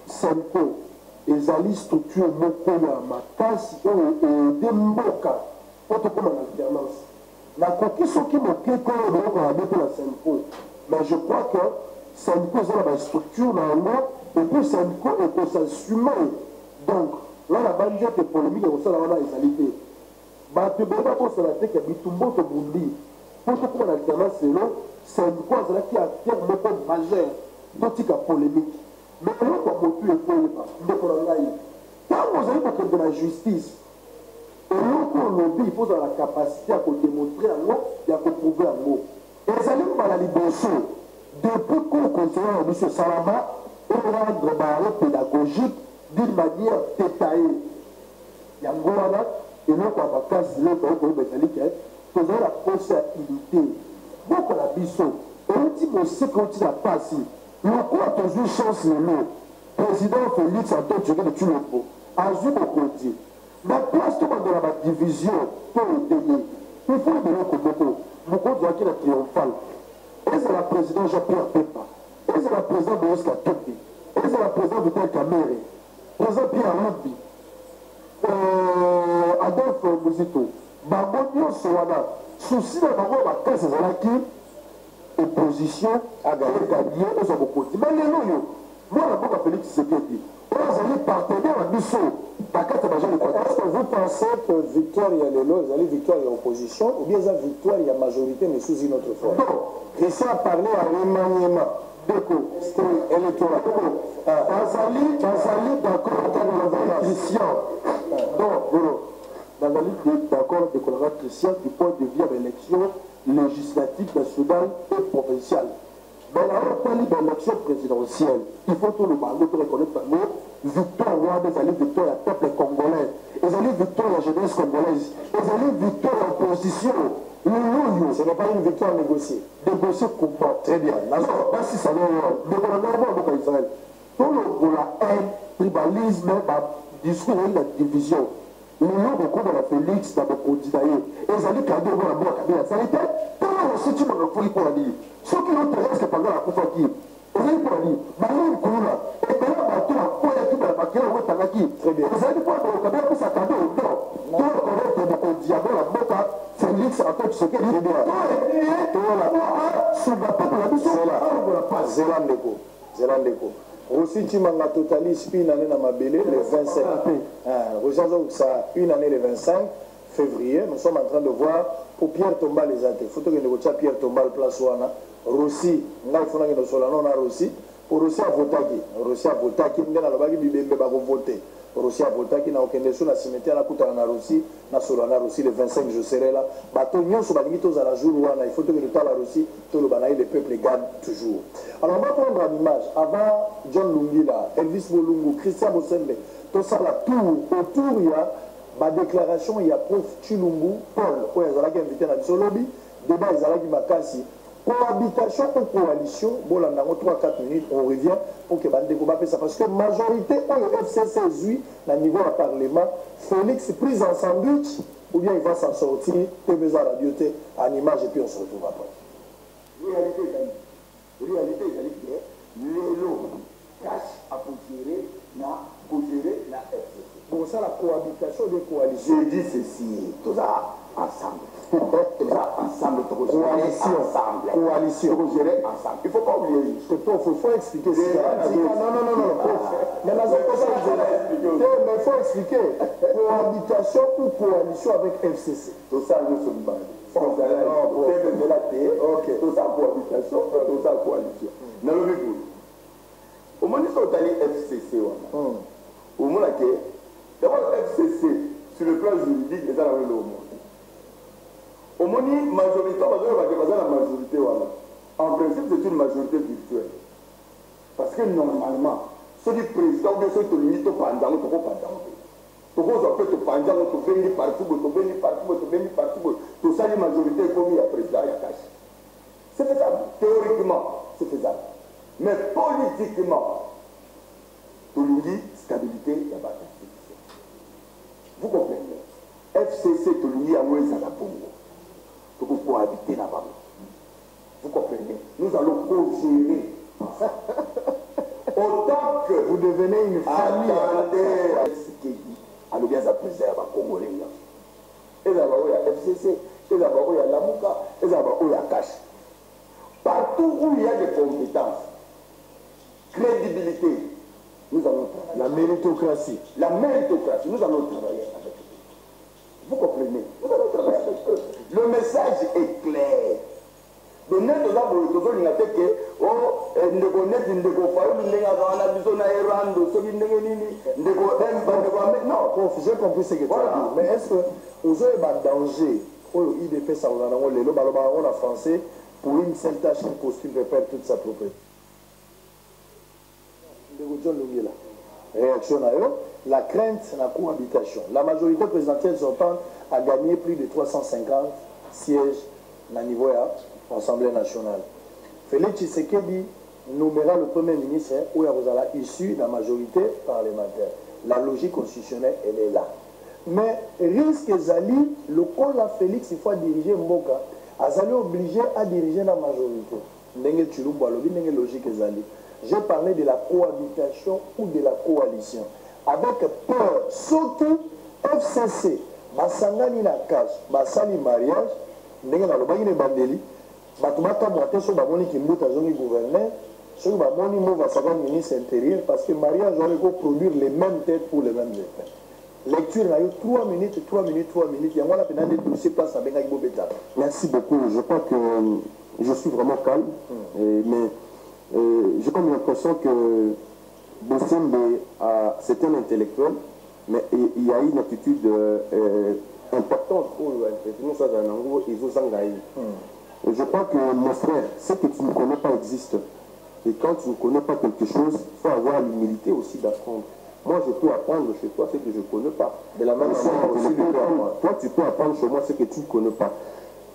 Senko ezali structure moko ya makasi oyo ede mboka po tokóma na alternance nakoki soki moke koyo biloko ya mpe na Senko mais je crois que Senko eza na bastructure na yango epuis Senko ekosassume donc wana bandi ete polémique ekosala wana ezali te bato ebele bakosala te ke bitumbu tobundi pour que pour l'alternance, c'est une cause qui a un mot majeur, d'autres polémique. Mais comment on peut quand vous avez parlé de la justice, et l'on il faut avoir la capacité à démontrer un mot et à prouver un mot. Et ça n'est pas la libération. Depuis qu'on continue à M. Salama, on rendre barreau pédagogique d'une manière détaillée. Il y a un gros et l'autre a pas cassé l'autre, faisons la possibilité. Beaucoup la biso. On dit aussi quand il a passé. Le coup a toujours chance le lot. Président Félix Antoine Tshisekedi de Tshilombo. Azou Bokondi. La place tout dans la division pour le pays. Il faut de l'autre beaucoup. Beaucoup doit qu'il est triomphal. Et c'est la présidente Jean-Pierre Pepa. Et c'est la présidente de Oscar Topi. Et c'est la présidente Vital Kamere. Président Pierre Lambi. Adolphe Mouzito. Bango nyonso wana souci na bango bakasi ezalaki opposition aganye oza bokonzi mais lelo oyo mwana mboka Félix Tshisekedi Ils partenaires à Bissau. Est-ce que vous pensez que victoire il y a l'élo, ils allaient victoire il y a opposition, ou bien ils ont victoire il y a majorité mais sous une autre forme? Non, Christian a parlé à remaniement. C'était électoral. Azali d'accord avec Christian. Non, d'accord avec Christian du point de vue de l'élection législative nationale et provinciale. Mais là, on parle de l'élection présidentielle. Il faut tout le monde reconnaître le mot victoire, des alliés victoire du peuple congolais, des alliés victoire de la jeunesse congolaise, des alliés victoire de l'opposition. Ce n'est pas une victoire négociée. Négociée comment? Très bien. Si ça va, Israël. Tout la haine, tribalisme, discours et la division. Le nom de la Félix dans le candidat. Les alliés cadeaux dans la boîte. Ça a été. Comment aussi tu m'as repris pour dire? Ceux qui ont terrestre pendant la coupe qui. Vous avez pour dire. Malin Koula. Et puis là, bateau la poêle qui va marquer la route à qui. Très bien. Vous avez pas de cadeau pour sa cadeau. Non. Tout le monde est de diable la boîte. Félix a fait ce qu'il dit. Zélandeko. Aussi, tu m'as totalise une année dans ma belle, le 25. Une année le 25 février. Nous sommes en train de voir pour Pierre Tombal les athées. Il faut que nous Pierre Tombal place Rossi. Nous avons Rossi. Pour Rossi à voter. Rossi à voter. Nous avons voté. Rossi a voté qui n'a aucun déçu, la cimetière à la Kouta na Rossi, na Solana Rossi, le 25 je serai là. Bateau Nyon sur la limite aux à la jour, il faut que le temps la Rossi, tout le banaï, le peuple gagne toujours. Alors on va prendre une image. Avant John Lungila, Elvis Bolungu, Christian Bosembe, tout ça là, tout autour, il y a ma déclaration, il y a prof Chilumbu, Paul, où ils ont invité dans le lobby, débat ils ont Makassi. Cohabitation ou coalition, bon là, dans 3-4 minutes, on revient pour que Bande Koba fait ça. Parce que la majorité, au FCC, à niveau du Parlement, Félix prise en sandwich, ou bien il va s'en sortir, TV à la radio, en image, et puis on se retrouve après. Réalité, il y a l'élo cash à gérer la FCC. Bon, ça, la cohabitation des coalitions. Je dis ceci, tout ça ensemble. Tout ça ensemble, coalition. Gérer ensemble. Il ne faut pas oublier. Il faut expliquer ça. Non. Mais il faut expliquer. Cohabitation ou coalition avec FCC. Tout ça, nous sommes pas. Tout ça, cohabitation, tout ça, coalition. Non, mais vous. Au moment où ils sont allés FCC, au moment où d'abord FCC, sur le plan juridique, les gens ont le monde. Au moment où majorité, la majorité, en principe, c'est une majorité virtuelle. Parce que normalement, ceux du président, ou bien ceux qui ont limité pendant, ils ne sont pas pendant. Tout le monde peut pendant, tout venir partout, tout ça, les majorités comme il y a président, il y a cash. C'est faisable. Théoriquement, c'est faisable. Mais politiquement, tout le monde dit stabilité, il n'y a pas de constitution. Vous comprenez? FCC, tout le monde dit à moi, ça va pour vous. Donc il faut habiter là-bas. Vous comprenez? Nous allons co-gérer. Autant que vous devenez une famille. Alors bien ça préserve à Congolais. Et là-bas où il y a FCC, et là-bas où il y a Lamuka, et là-bas où il y a Cash. Partout où il y a des compétences, crédibilité, nous allons travailler. La méritocratie. La méritocratie, nous allons travailler avec eux. Vous comprenez? Nous allons travailler avec eux. Le message est clair. Le net de la politique, il a fait que, non, j'ai compris ce que tu as dit. Mais est-ce que vous avez un danger, il fait ça, on a français, pour une seule tâche, il postule de perdre toute sa propriété? Réaction à eux, la crainte, la cohabitation. La majorité présidentielle sortante a gagné plus de 350 sièges au niveau de l'Assemblée nationale. Félix Tshisekedi nommera le Premier ministre où il est issu de la majorité parlementaire. La logique constitutionnelle, elle est là. Mais risque Zali, le col à Félix, il faut diriger Mboka, Azali obligé à diriger la majorité. Ndenge Chilumba, logique Zali. J'ai parlé de la cohabitation ou de la coalition. Avec peur, surtout FCC, Basangani na cash, Basali mariage, ndenge na lobaki ne bandeli, Batumaka Moateso Baboni Kimbuta Zoni gouverneur, Ce que Moni va savoir ministre intérieur parce que mariage doit produire les mêmes têtes pour les mêmes effets. Lecture, il y a eu 3 minutes. Il y a moi la peine de dossier place à Bengaï Bobeta. Merci beaucoup. Je crois que je suis vraiment calme. Mais j'ai comme l'impression que Bossembe, c'est un intellectuel, mais il y a une attitude importante pour nous, ça, je crois que mon frère, ce que tu ne connais pas existe. Et quand tu ne connais pas quelque chose, il faut avoir l'humilité aussi d'apprendre. Moi, je peux apprendre chez toi ce que je ne connais pas. De la même manière aussi de toi, tu peux apprendre chez moi ce que tu ne connais pas.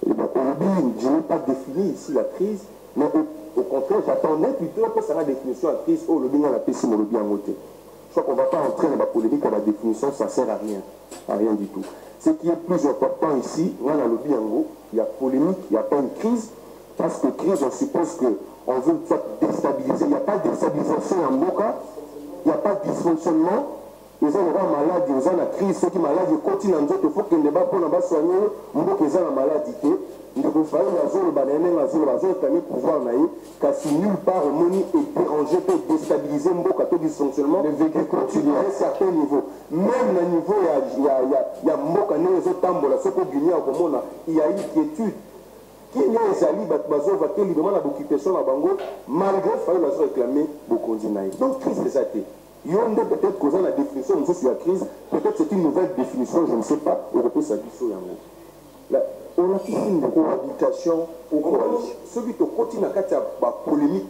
Et donc, aujourd'hui, je n'ai pas défini ici la crise, mais au contraire, j'attendais plutôt que ça la définition de la crise. Oh, le bien à la PC, mais le bien à côté. Je crois qu'on ne va pas entrer dans la polémique à la définition, ça ne sert à rien du tout. Ce qui est plus important ici, dans le Biango, il y a polémique, il n'y a pas une crise, parce que crise, on suppose qu'on veut soit déstabiliser. Il n'y a pas de déstabilisation en Moka, il n'y a pas de dysfonctionnement. Ils ont une maladie, ils ont une crise, ceux qui sont malades, ils continuent à dire qu'il faut qu'ils ne soient pas soignés, ils ont une maladie. Il faut faire une zone, ils pouvoir car si nulle part au monde est dérangé, peut déstabiliser un dysfonctionnement, le vécu continue à un certain niveau. Même au niveau, il y a il y a une quiétude. Qui est les alliés, qui demande l'occupation à Bango, malgré le fait qu'ils ont réclamé beaucoup de donc, crise des athées. Il y a peut-être causé la définition de la crise, peut-être c'est une nouvelle définition, je ne sais pas, au repos Sabiso Yango. On a tous une cohabitation au coalition. Celui qui continue à faire la polémique,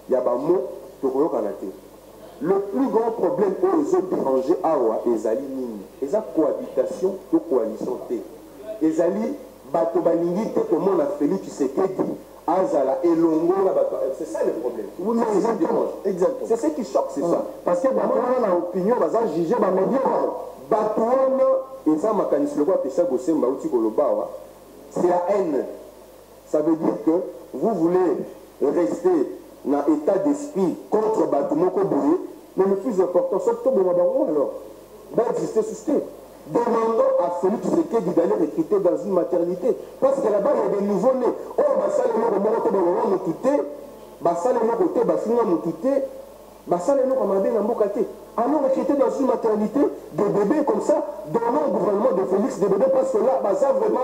il y a un mot de Royo Kanate. Le plus grand problème pour les autres dérangés, c'est les cohabitation de coalition. Les alliés, comment on a fait tu sais Azala et Longo, c'est ça le problème. Oui, exactement. C'est ce qui choque, c'est ça. Parce que maintenant, on a l'opinion, on va juger, on va dire, et ça, c'est la haine. Ça veut dire que vous voulez rester dans l'état d'esprit contre Batumoko Bouré, mais le plus important, c'est que vous alors, exister sous demandons à Félix Tshisekedi d'aller recruter dans une maternité. Parce que là-bas, il y a des nouveaux-nés. Oh, allons recruter dans une maternité des bébés comme ça, donnons au gouvernement de Félix des bébés parce que là, ça vraiment,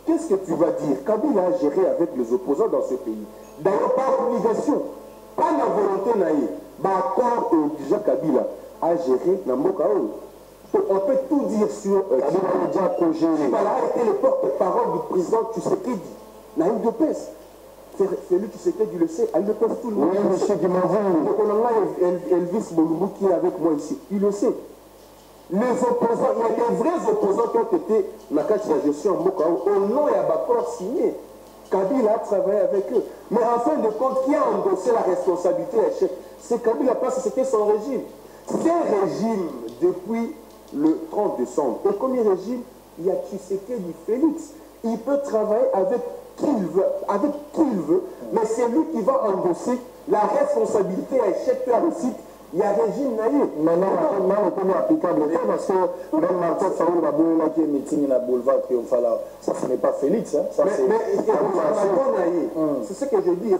qu'est-ce que tu vas dire? Kabila a géré avec les opposants dans ce pays. D'ailleurs, par obligation, pas la volonté naïe, accord déjà Kabila a géré Namboka. On peut tout dire sur Kabila a été le porte-parole du président Tshisekedi. Naïm de Pes. C'est lui Tshisekedi le sait, elle le pèse tout le monde. Oui, monsieur Guimavou. Elvis Bolumbu qui est avec moi ici, il le sait. Les opposants, il y a des vrais opposants qui ont été dans la gestion en Moka, au nom et à Bakor signé. Kabila a travaillé avec eux. Mais en fin de compte, qui a endossé la responsabilité c'est Kabila parce que c'était son régime. C'est un régime depuis le 30 décembre. Et comme il régime, il y a Tshisekedi Félix. Il peut travailler avec qui il veut, mais c'est lui qui va endosser la responsabilité à échec à réussite. Il y a régime naïf. Maintenant, on peut applicable parce que même Martin Faoul Baboula qui est meeting à Boulevard Triomphal, ça ce n'est pas Félix. Hein. C'est ce que je dis,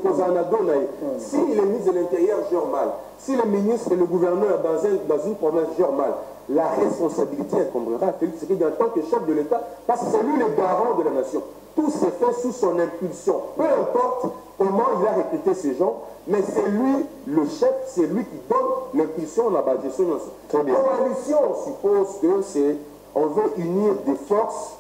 si le ministre de l'Intérieur gère mal, si le ministre et le gouverneur dans une province gèrent mal, la responsabilité incombera à Félix Tshisekedi en tant que chef de l'État, parce que c'est lui le garant de la nation. Tout s'est fait sous son impulsion. Peu importe comment il a recruté ces gens, mais c'est lui le chef, c'est lui qui donne l'impulsion à la gestion. Très bien. Coalition, on suppose que c'est, on veut unir des forces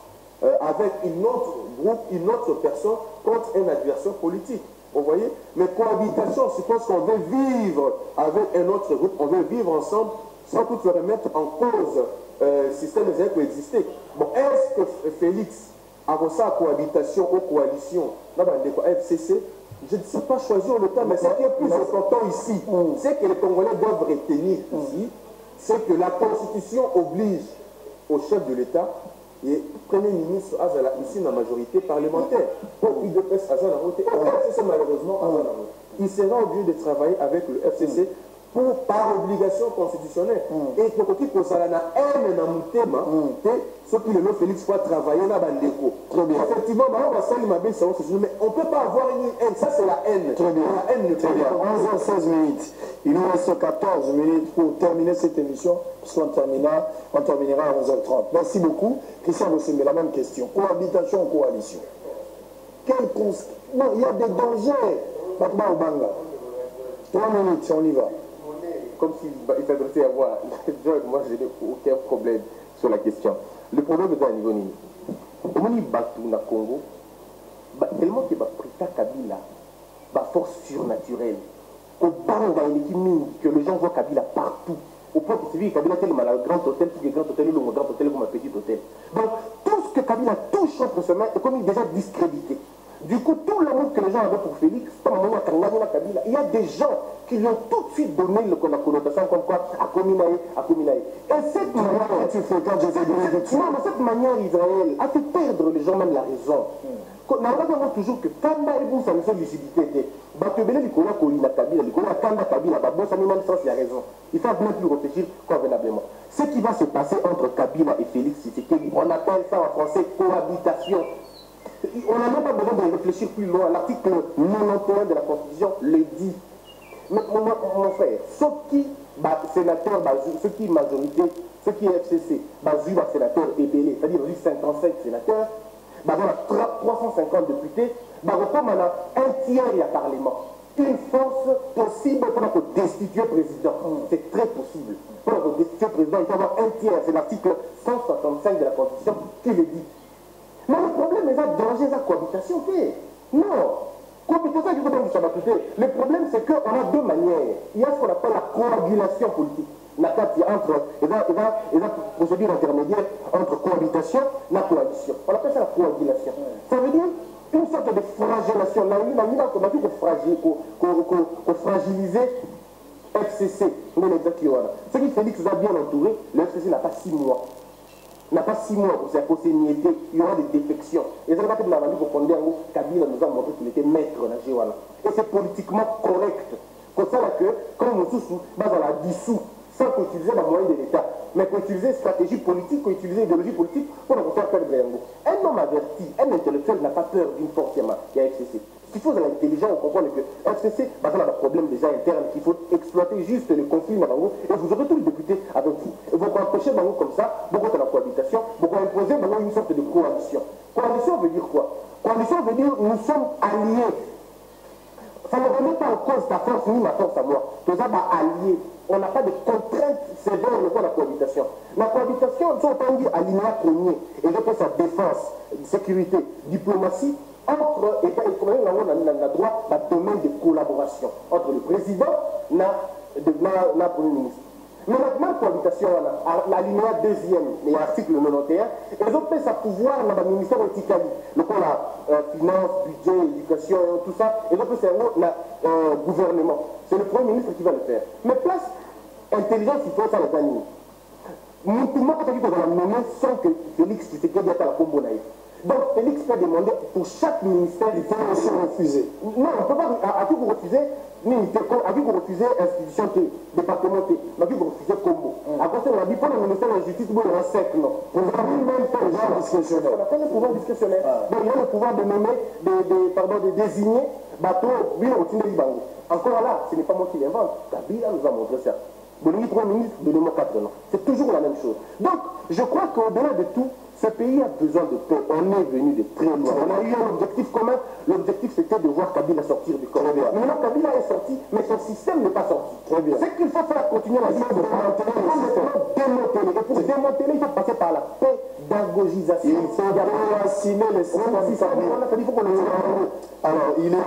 avec une autre groupe, une autre personne contre un adversaire politique. Vous voyez? Mais cohabitation, on suppose qu'on veut vivre avec un autre groupe, on veut vivre ensemble sans toutefois remettre en cause le système qui peut exister. Bon, est-ce que Félix a sa cohabitation ou coalition, là, FCC, je ne sais pas choisir le temps, mais ce qui est plus important ici, c'est que les Congolais doivent retenir ici, c'est que la Constitution oblige au chef de l'État et Premier ministre Azala ici dans la majorité parlementaire. Pour UDPS Azala voté, FCC malheureusement, il sera obligé de travailler avec le FCC par obligation constitutionnelle. Et pour que ça na haine na mutema, ceux qui le nom Félix faut travailler na bandeko. Effectivement, on va saluer ma belle séance, mais on peut pas avoir une haine. Ça c'est la haine. Très bien. La haine ne Très bien. 11h16 minutes. Il nous reste 14 minutes pour terminer cette émission, puisqu'on terminera à 11h30. Merci beaucoup. Christian Bossembe, la même question. Cohabitation ou coalition? Non, il y a des dangers. Batma ou Banga. 3 minutes, on y va. Comme s'il s'adressait à moi. Moi, je n'ai aucun problème sur la question. Le problème est à niveau nini. Au niveau Batou na Congo, tellement que Prita Kabila, force surnaturelle, au Banga que les gens voient Kabila partout. Au point que c'est vu Kabila tellement à grand hôtel, plus grand hôtel, ou grand hôtel comme un petit hôtel. Donc, tout ce que Kabila touche entre ses mains est comme déjà discrédité. Du coup, tout le monde que les gens avaient pour Félix, il y a des gens qui lui ont tout de suite donné la connotation comme quoi à Kominaï. Et cette manière, cette manière, Israël a fait perdre les gens même la raison. Nous avons toujours que Kanda et vous, ça nous fait lucidité. Batebele, il connaît Kolina Kabila, il connaît Kanda Kabila, bon, ça nous même sens la raison. Il faut bien plus réfléchir convenablement. Ce qui va se passer entre Kabila et Félix Tshisekedi, on appelle ça en français cohabitation. On n'a même pas besoin de réfléchir plus loin. L'article 91 de la Constitution le dit. Mais mon frère, ceux qui sénateurs, ceux qui majorité, ceux qui FCC, Bazou va sénateur ébélé, c'est-à-dire 55 sénateurs, 350 députés, on a un tiers du Parlement. Une force possible pour destituer le président. C'est très possible. Pour destituer le président, il faut avoir un tiers. C'est l'article 165 de la Constitution qui le dit. Mais le problème est de danger la cohabitation. Non. Cohabitation, le problème, c'est qu'on a deux manières. Il y a ce qu'on appelle la coagulation politique. Il y a une procédure intermédiaire entre cohabitation et coalition. On appelle ça la coagulation. Ça veut dire une sorte de flagellation. On a fragiliser FCC. Ce qui Félix a bien entouré, le FCC n'a pas 6 mois. N'a pas 6 mois pour s'accrocher, il y aura des défections. Et c'est pas que nous avons dit pour Kabila nous a montré qu'il était maître dans la Géwana. Et c'est politiquement correct. Comme ça, quand nous sommes dans la dissous, sans utiliser la moyenne de l'État, mais qu'on utilise stratégie politique, qu'on utilise idéologie politique pour nous faire perdre Yango. Un homme averti, un intellectuel n'a pas peur d'une force qui a FCC. Ce qu'il faut, c'est l'intelligence, on comprend que FCC, on a des problèmes déjà internes, qu'il faut exploiter juste le conflit dans Yango, et vous aurez tous les députés avec vous. Et vous empêchez Yango comme ça, beaucoup de la cohabitation, beaucoup imposer une sorte de coalition. Coalition veut dire quoi? Coalition veut dire nous sommes alliés. Ça ne remet pas en cause ta force ni ma force à moi. Tout ça va allier. On n'a pas de contraintes sévères pour la cohabitation. La cohabitation, nous sommes dit alinéa premier, et je pense à défense, sécurité, diplomatie, entre États et communes, on a droit à un domaine de collaboration entre le président et le Premier ministre. Mais maintenant, la cohabitation, l'alinéa deuxième, l'article 91, ils ont fait sa pouvoir dans le ministère de Tikali, le finance, budget, éducation, tout ça, ils ont fait ça dans le gouvernement. C'est le Premier ministre qui va le faire. Mais place intelligence, il faut ça les animer. Tout le monde peut dire qu'on va nommer sans que Félix Tshisekedi ait la combo naïve. Donc Félix peut demander pour chaque ministère, il faut aussi refuser. Non, on ne peut pas. À qui vous refusez, à qui vous refusez institution département, à qui vous refusez combo. À côté, on a dit pour le ministère de la Justice, vous avez un sec, non. Vous avez même fait le pouvoir discrétionnaire. On a fait le pouvoir discrétionnaire. Donc il y a le pouvoir de nommer, de désigner, bateau, oui, au Tindé Libango. Encore là, ce n'est pas moi qui l'invente. Kabila nous a montré ça. Bolivie, Premier ministre, donnez-moi 4 ans. C'est toujours la même chose. Donc, je crois qu'au-delà de tout, ce pays a besoin de paix. On est venu de très loin. On a eu un objectif commun. L'objectif, c'était de voir Kabila sortir du corps. Maintenant, Kabila est sorti, mais son système n'est pas sorti. Très bien. C'est qu'il faut faire continuer la vie de démanteler. Et pour démanteler, il faut passer par la pédagogisation. Il faut déraciner les systèmes. Alors, il est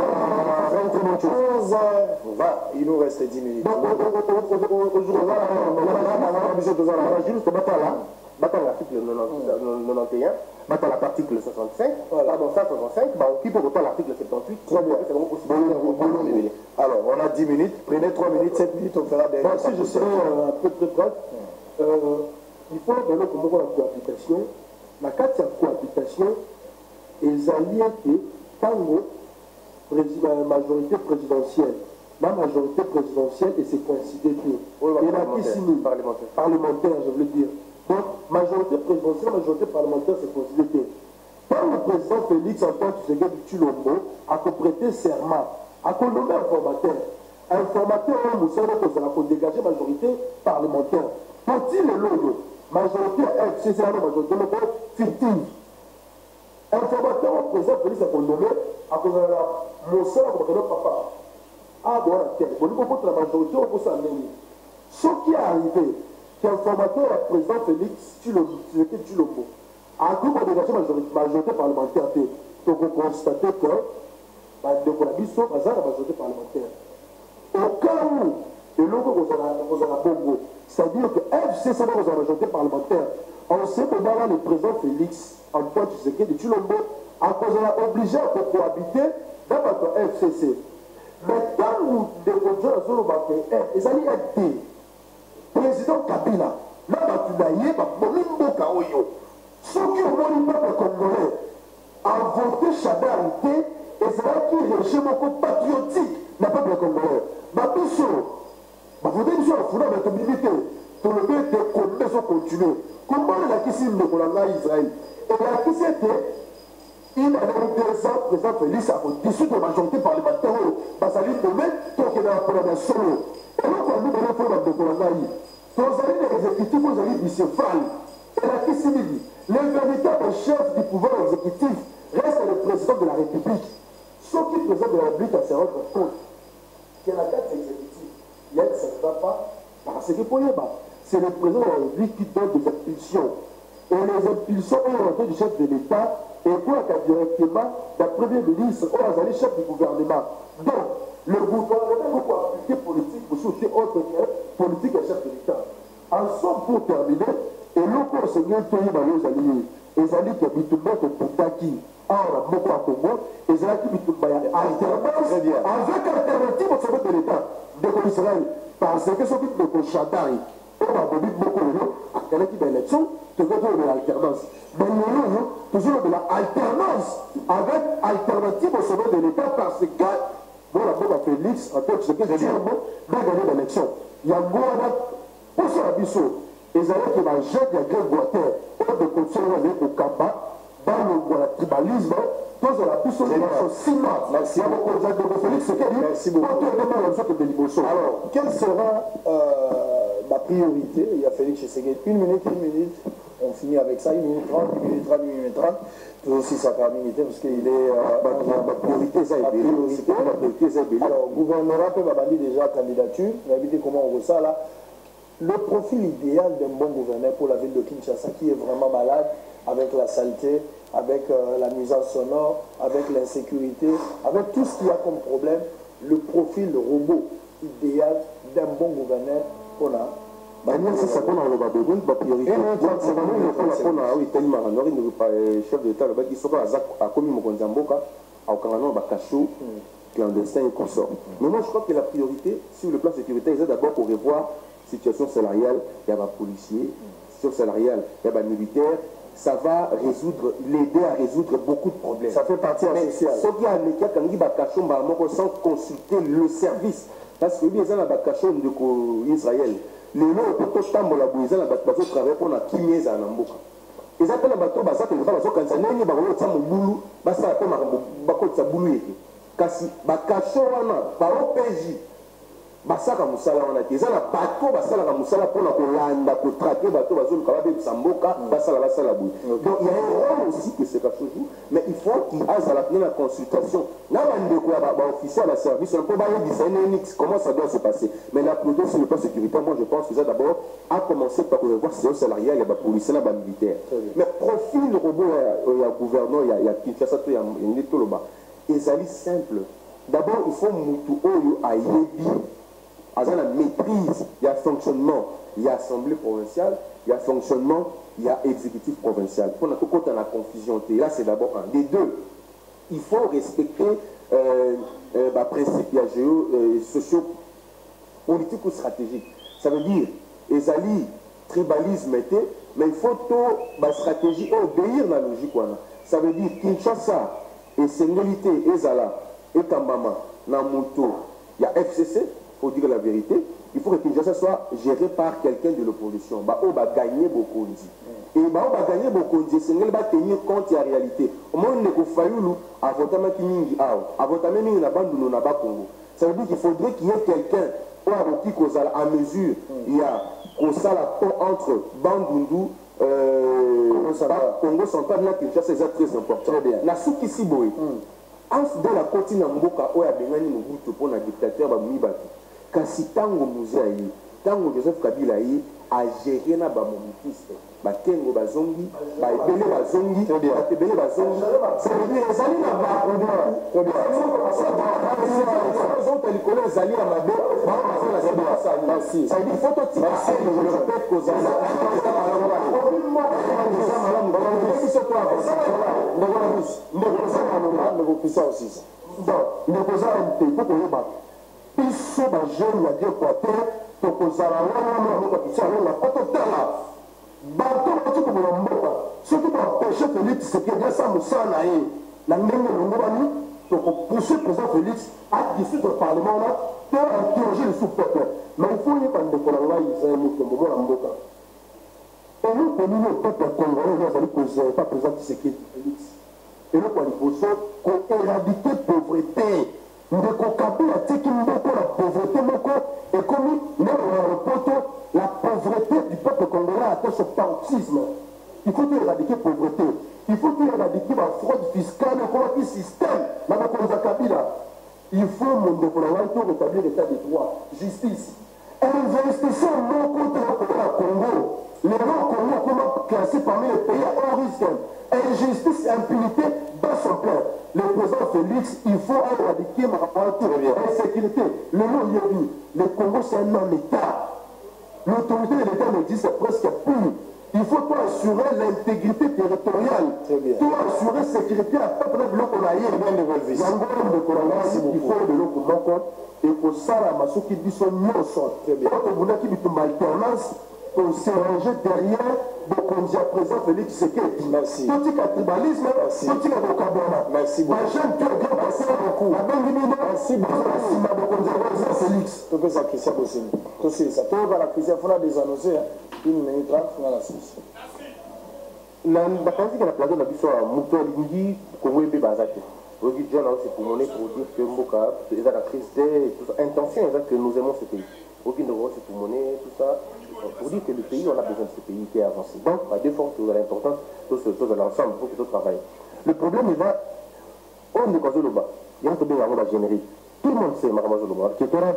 11h20. Il nous reste 10 minutes. Donc, aujourd'hui, on va juste battre l'article 91, battre l'article 65, pardon, 165, qui peut voter l'article 78. Très bien. Alors, on a 10 minutes. Prenez 3 minutes, 7 minutes, on fera des... Si je serai un peu très bref, il faut donner comme la cohabitation. La carte de cohabitation est alliée que tant majorité présidentielle la majorité présidentielle et c'est coïncidé que parlementaire, je veux dire. Donc, majorité présidentielle, majorité parlementaire, c'est coïncidé que quand le président Félix Antoine Tshisekedi Tshilombo a prêté serment, a nommé un formateur, pour dégager majorité parlementaire. Faut-il le logo, majorité FCC, majorité fictive. Un formateur au président Félix a nommé, à cause de la motion, papa. Ah, bon, la majorité, on peut s'en aller. Ce qui est arrivé, qu'un formateur au président Félix Tshilombo a dégagé majorité parlementaire. Donc, on constate que la majorité parlementaire. Au cas où, et l'autre, c'est-à-dire que FCC, la majorité parlementaire, on sait que dans le président Félix Antoine Tshisekedi Tshilombo a obligé à cohabiter dans notre FCC. Mais quand nous déconjons la zone ils allaient être président Kabila, là, ceux qui ont le peuple congolais a voté Chadarité et c'est là qui est le régime patriotique du peuple congolais. Babiso, voté sur la foule avec milité, pour le but de continuer. Comment il a quitté Israël? Et il a quitté il a eu 2 ans, président Félix a dissout de la majorité parlementaire, Basali Tomé, donc il a un solo. Et donc on a mis dans le fond de Colanaï. Donc vous avez des exécutifs, vous avez bicéphales. Et la Kissimili, le véritable chef du pouvoir exécutif reste le président de la République. Ceux qui président de la République à se rendre compte qu'il y a la carte exécutive, il y a ne va pas parce que pour c'est le président de la République qui donne des impulsions. Et les impulsions ont du chef de l'État et quoi directement d'un premier ministre ou un chef du gouvernement. Donc, le gouvernement a beaucoup appliqué politique pour soutenir autre que politique et chef de l'État. En somme, pour terminer, et l'autre enseignant qui est dans les alliés, les alliés qui habitent le Poutaki, or, beaucoup à Congo, les alliés qui habitent alternance, avec alternative au sommet de l'État, de l'Israël, parce que ceux qui ont chanté, on a beaucoup à quelle équipe d'élection, toujours de l'alternance. Mais nous, toujours de l'alternance avec alternative au sommet de l'État parce que, bon, la bonne Félix, en fait, ce que j'ai dit, va gagner l'élection. Il y a un gros pour ce abisso, les alliés qui vont jeter la guerre boîtière, pour de continuer au combat, dans le tribalisme, tous la puissance de l'élection 6 mois. Merci beaucoup, Félix, ce qu'elle dit. Merci beaucoup. Alors, quelle sera ma priorité? Il y a Félix Tshisekedi, 1 minute, on finit avec ça, 1 minute 30, 1 minute 30, 1 minute 30. Toujours aussi sa terminité parce qu'il est ma priorité, ça est priorité. Alors, gouvernorat peut m'abandir déjà candidature, mais éviter comment on voit ça là. Le profil idéal d'un bon gouverneur pour la ville de Kinshasa qui est vraiment malade avec la saleté, avec la nuisance sonore, avec l'insécurité, avec tout ce qu'il y a comme problème, le profil, le robot idéal d'un bon gouverneur qu'on a. C'est ça qu'on a le priorité. Chef de l'État, qui sont à commis Mokonzamboka, à Okangano, Bakachou, clandestin et consort. Mais moi, je crois que la priorité, sur le plan sécuritaire, c'est d'abord pour revoir la situation salariale, il y a des policiers, situation salariale, il y a des militaires. Ça va résoudre, l'aider à résoudre beaucoup de problèmes. Ça fait partie essentielle. Ce qui a un écart, quand il y a sans consulter le service. Parce que lui, il y a un bakachon d'Israël. Les lois, pour tout le temps, il y a un bateau travail pour la kimie à Namboka. Ils appellent un bateau, ils appellent un bateau, quand ils appellent un bateau, ils appellent un bateau, ils appellent un bateau, basaka musala wana te eza na bato basalaka musala mpona kolanda kotrake bato bazoluka babebisa mboka basala boye. Donc il y a un rôle aussi que c'est quelque chose, mais il faut qu'il azala pene na consultation na bandeko ya baofficier ya baservice mpo bayebisa nix comment ça doit se passer. Mais la priorité sur le plan sécuritaire, moi je pense que ça d'abord a commencé par revoir situation salariale ya bapolicier na bamilitaire. Mais profil robot ya gouverneur ya Kinshasa to ya Ndetoloba ezali simple. D'abord il faut mutu oyo ayebi à la maîtrise, il y a fonctionnement, il y a assemblée provinciale, il y a fonctionnement, il y a exécutif provincial. Pour notre côté, la confusion, là c'est d'abord un. Des deux, il faut respecter les principes sociaux, politiques ou stratégiques. Ça veut dire, les alliés, tribalisme, mais il faut tout la stratégie obéir à la logique. Ça veut dire Kinshasa, et Sengolité, et Zala, et Kambama, Namoto, Il y a FCC, il faut dire la vérité. Il faut que Kinshasa soit géré par quelqu'un de l'opposition. On va gagner beaucoup. Et on va gagner beaucoup. C'est ce va tenir compte de la réalité. Au moins, on ne peut pas faire avortement qui mingi avortement mingi na bandu no na ba Congo. Ça veut dire qu'il faudrait qu'il y ait quelqu'un qui cause à mesure. Il y a la pont entre Bandundu Congo central na Kinshasa, c'est très important. Très bien. La souki siboy. Dans la continent mboka oya bengani mobutu pour la dictateur ba mibaki. Kasi tango muzayi, tango Joseph Kabila yi a géré na ba mobutistes. Ba kengo ba zongi, ba ebele ba zongi, ba tebele ba zongi. Ça veut dire ezali na ba très bien. Ça veut dire que ezali na mabe, ba bazala za ça. Merci. Ça veut dire faut tout merci je répète que ça biso bajeune ya diequateur tokozala wana moka bisalonga patotala bato bati kobola mboka soki baempêche Félix Tshisekedi asa mosala na ye na ndenge longobani tokopousser président Félix adissoudre parlement wana to interroger le sous-peuple mais il faut yeba ndeko na ngai Israel Mutombo mona mboka eloko nini peuple congolais azali kozela pa président Tshisekedi Félix eloko ya liboso koéradiquer pauvreté ndeko Kabila atiki mboko la pauvreté moko ekomi ndeko ya lopoto la pauvreté du peuple congolais atteint ce paroxysme. Il faut éradiquer la pauvreté, il faut éradiquer la fraude fiscale et le système dans la Kabila. Il faut mon ndeko na ngai rétablir l'état de droit, justice. Investissons non contre le Congo. Les Congo comment classés parmi les pays à haut risque. Injustice et impunité dans son plein. Le président Félix, il faut éradiquer ma rapport insécurité. Le nom Yobi, le Congo c'est un non-État. L'autorité de l'État n'existe presque plus. Il faut toi assurer l'intégrité territoriale. Toi assurer la sécurité à peuple de l'eau qu'on a hier. Il faut de l'eau qu'on a et pour ça, la masse qui dit son nom sort. Quand on voulait qu'il y ait une alternance, on s'est rangé derrière. Donc on dit à présent Félix Tshisekedi. Merci. Tout le tribalisme, tout le vocabulaire. Merci beaucoup. La jeune qui a bien passé beaucoup. La bonne limite. Merci beaucoup. Félix. Tout ça, Christian Bossini. Tout ça. Tout va la Christian, il faut des annoncer. Une minute 30, on a la Suisse. La partie de la plateau de la Bissau à Moutolingi, Congo et Bazaki. Aujourd'hui, John a aussi pour monnaie pour dire que Mboka, il y a la crise des intentions que nous aimons ce pays. Aucune de vous, c'est pour monnaie, tout ça. Pour dire que le pays, on a besoin de ce pays qui est avancé. Donc, par défaut, c'est l'importance de l'ensemble, il faut que tout travaille. Le problème, il va, on est causé le bas. Il y a un problème avant la générique. Tout le monde sait, Maramazou Loba, qui est là,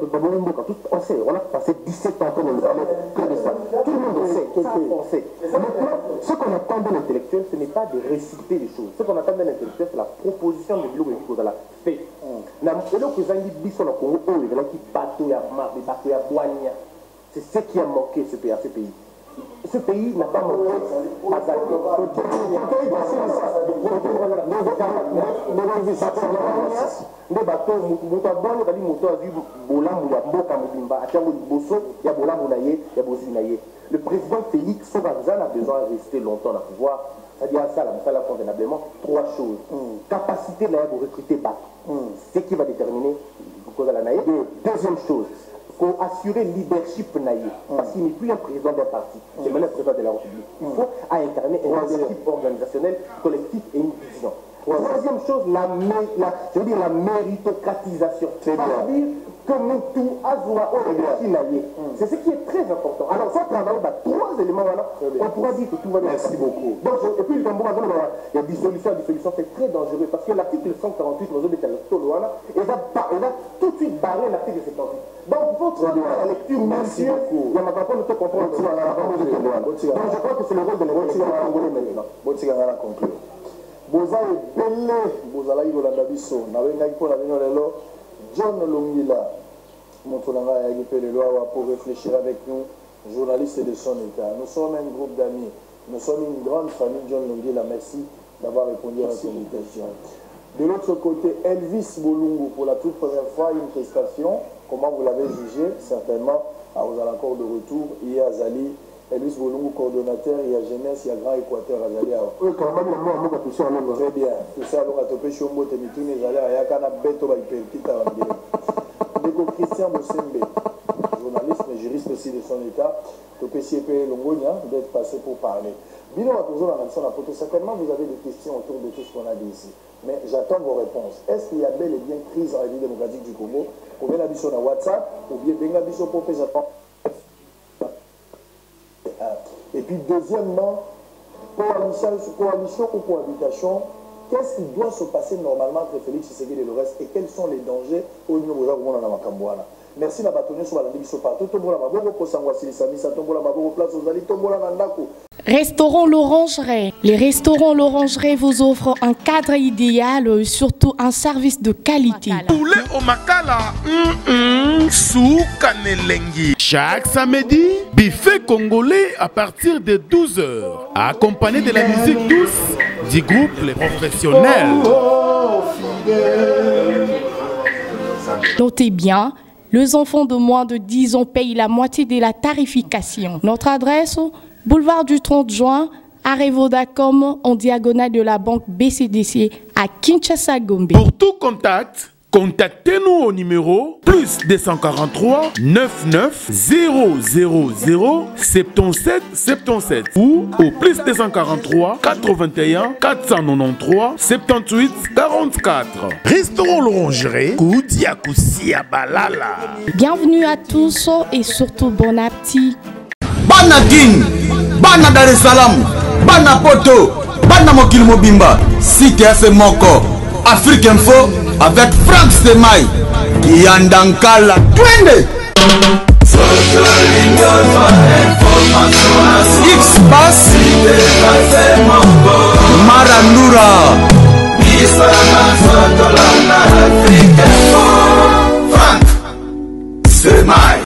on sait, on a passé 17 ans pour nous parler que de ça. Tout le monde sait, on sait. Maintenant, ce qu'on attend de l'intellectuel, ce n'est pas de réciter les choses. Ce qu'on attend de l'intellectuel, c'est la proposition de l'eau que vous avez fait. C'est ce qui a manqué ce pays. Ce pays n'a pas manqué le président Félix Tshisekedi a besoin de rester longtemps au pouvoir. C'est-à-dire ça convenablement trois choses. Capacité de recruter bac. Ce qui va déterminer la naïe. Deuxième chose, pour assurer le leadership naïe. Parce qu'il n'est plus un président d'un parti, c'est maintenant le président de la République. Il faut incarner un leadership organisationnel, collectif et une vision. Troisième chose, je veux dire la méritocratisation. C'est-à-dire que nous tous c'est ce qui est très important. Alors, ça travaille trois éléments, on pourra dire que tout va bien. Merci beaucoup. Donc, et puis, il y a dissolution, c'est très dangereux parce que l'article 148, il va tout de suite barrer l'article 78. Donc, il faut travailler la lecture minutieuse. Il y a ma façon de te comprendre. Donc, je crois que c'est le rôle de l'État maintenant. Boza ebele bozala yolanda biso na bengaki mpona bino lelo John Longila moto na ngai ayaki mpe lelo awa pour réfléchir avec nous, journaliste de son état. Nous sommes un groupe d'amis, nous sommes une grande famille. John Longila, merci d'avoir répondu à notre invitation. De l'autre côté, Elvis Bolungu, pour la toute première fois, une prestation. Comment vous l'avez jugé? Certainement, vous allez encore de retour. Il y a Zali Elvis Bolungu, coordonnateur, il y a Jeunesse, il y a Grand Équateur à Zali. Oui, quand même, très bien. Tout ça, on a topé Chombo, Temitune, Zali, il y a Kana Beto, il peut quitter. De Ndeko Christian Mosembe, journaliste mais juriste aussi de son état, le PCP Longonia, d'être passé pour parler. Bino Matozo, certainement vous avez des questions autour de tout ce qu'on a dit ici. Mais j'attends vos réponses. Est-ce qu'il y a bel et bien crise en République démocratique du Congo? Ou bien la biso sur WhatsApp, ou bien Benga biso pour faire et puis deuxièmement, coalition ou cohabitation, qu'est-ce qui doit se passer normalement entre Félix Tshisekedi et le reste et quels sont les dangers au niveau de Makamboana? Merci la bâtonnière sur la biso partout. Tombola maboko pour sangwasili samisa, tombola maboko place aux ali, tombola nandako. Restaurant L'Orangerie. Les restaurants L'Orangerie vous offrent un cadre idéal, surtout un service de qualité. Poulet au makala, soukanelengi. Chaque samedi, buffet congolais à partir de 12h, accompagné de la musique douce du groupe Les Professionnels. Notez bien, les enfants de moins de 10 ans payent la moitié de la tarification. Notre adresse, boulevard du 30 juin, à Revodacom, en diagonale de la banque BCDC à Kinshasa-Gombe. Pour tout contact, contactez-nous au numéro plus 243 99 000 77 77 ou au plus 243 81 493 78 44. Restaurant L'Orangerie, Koudia Koussia Balala. Bienvenue à tous et surtout bon appétit. Bana King, Bana Dar es Salaam, Bana Poto, Bana Mokil Mobimba, CTF Moko, Afrique Info avec Franck Semaï, Yandankala, Twende. X-Bass, Marandura.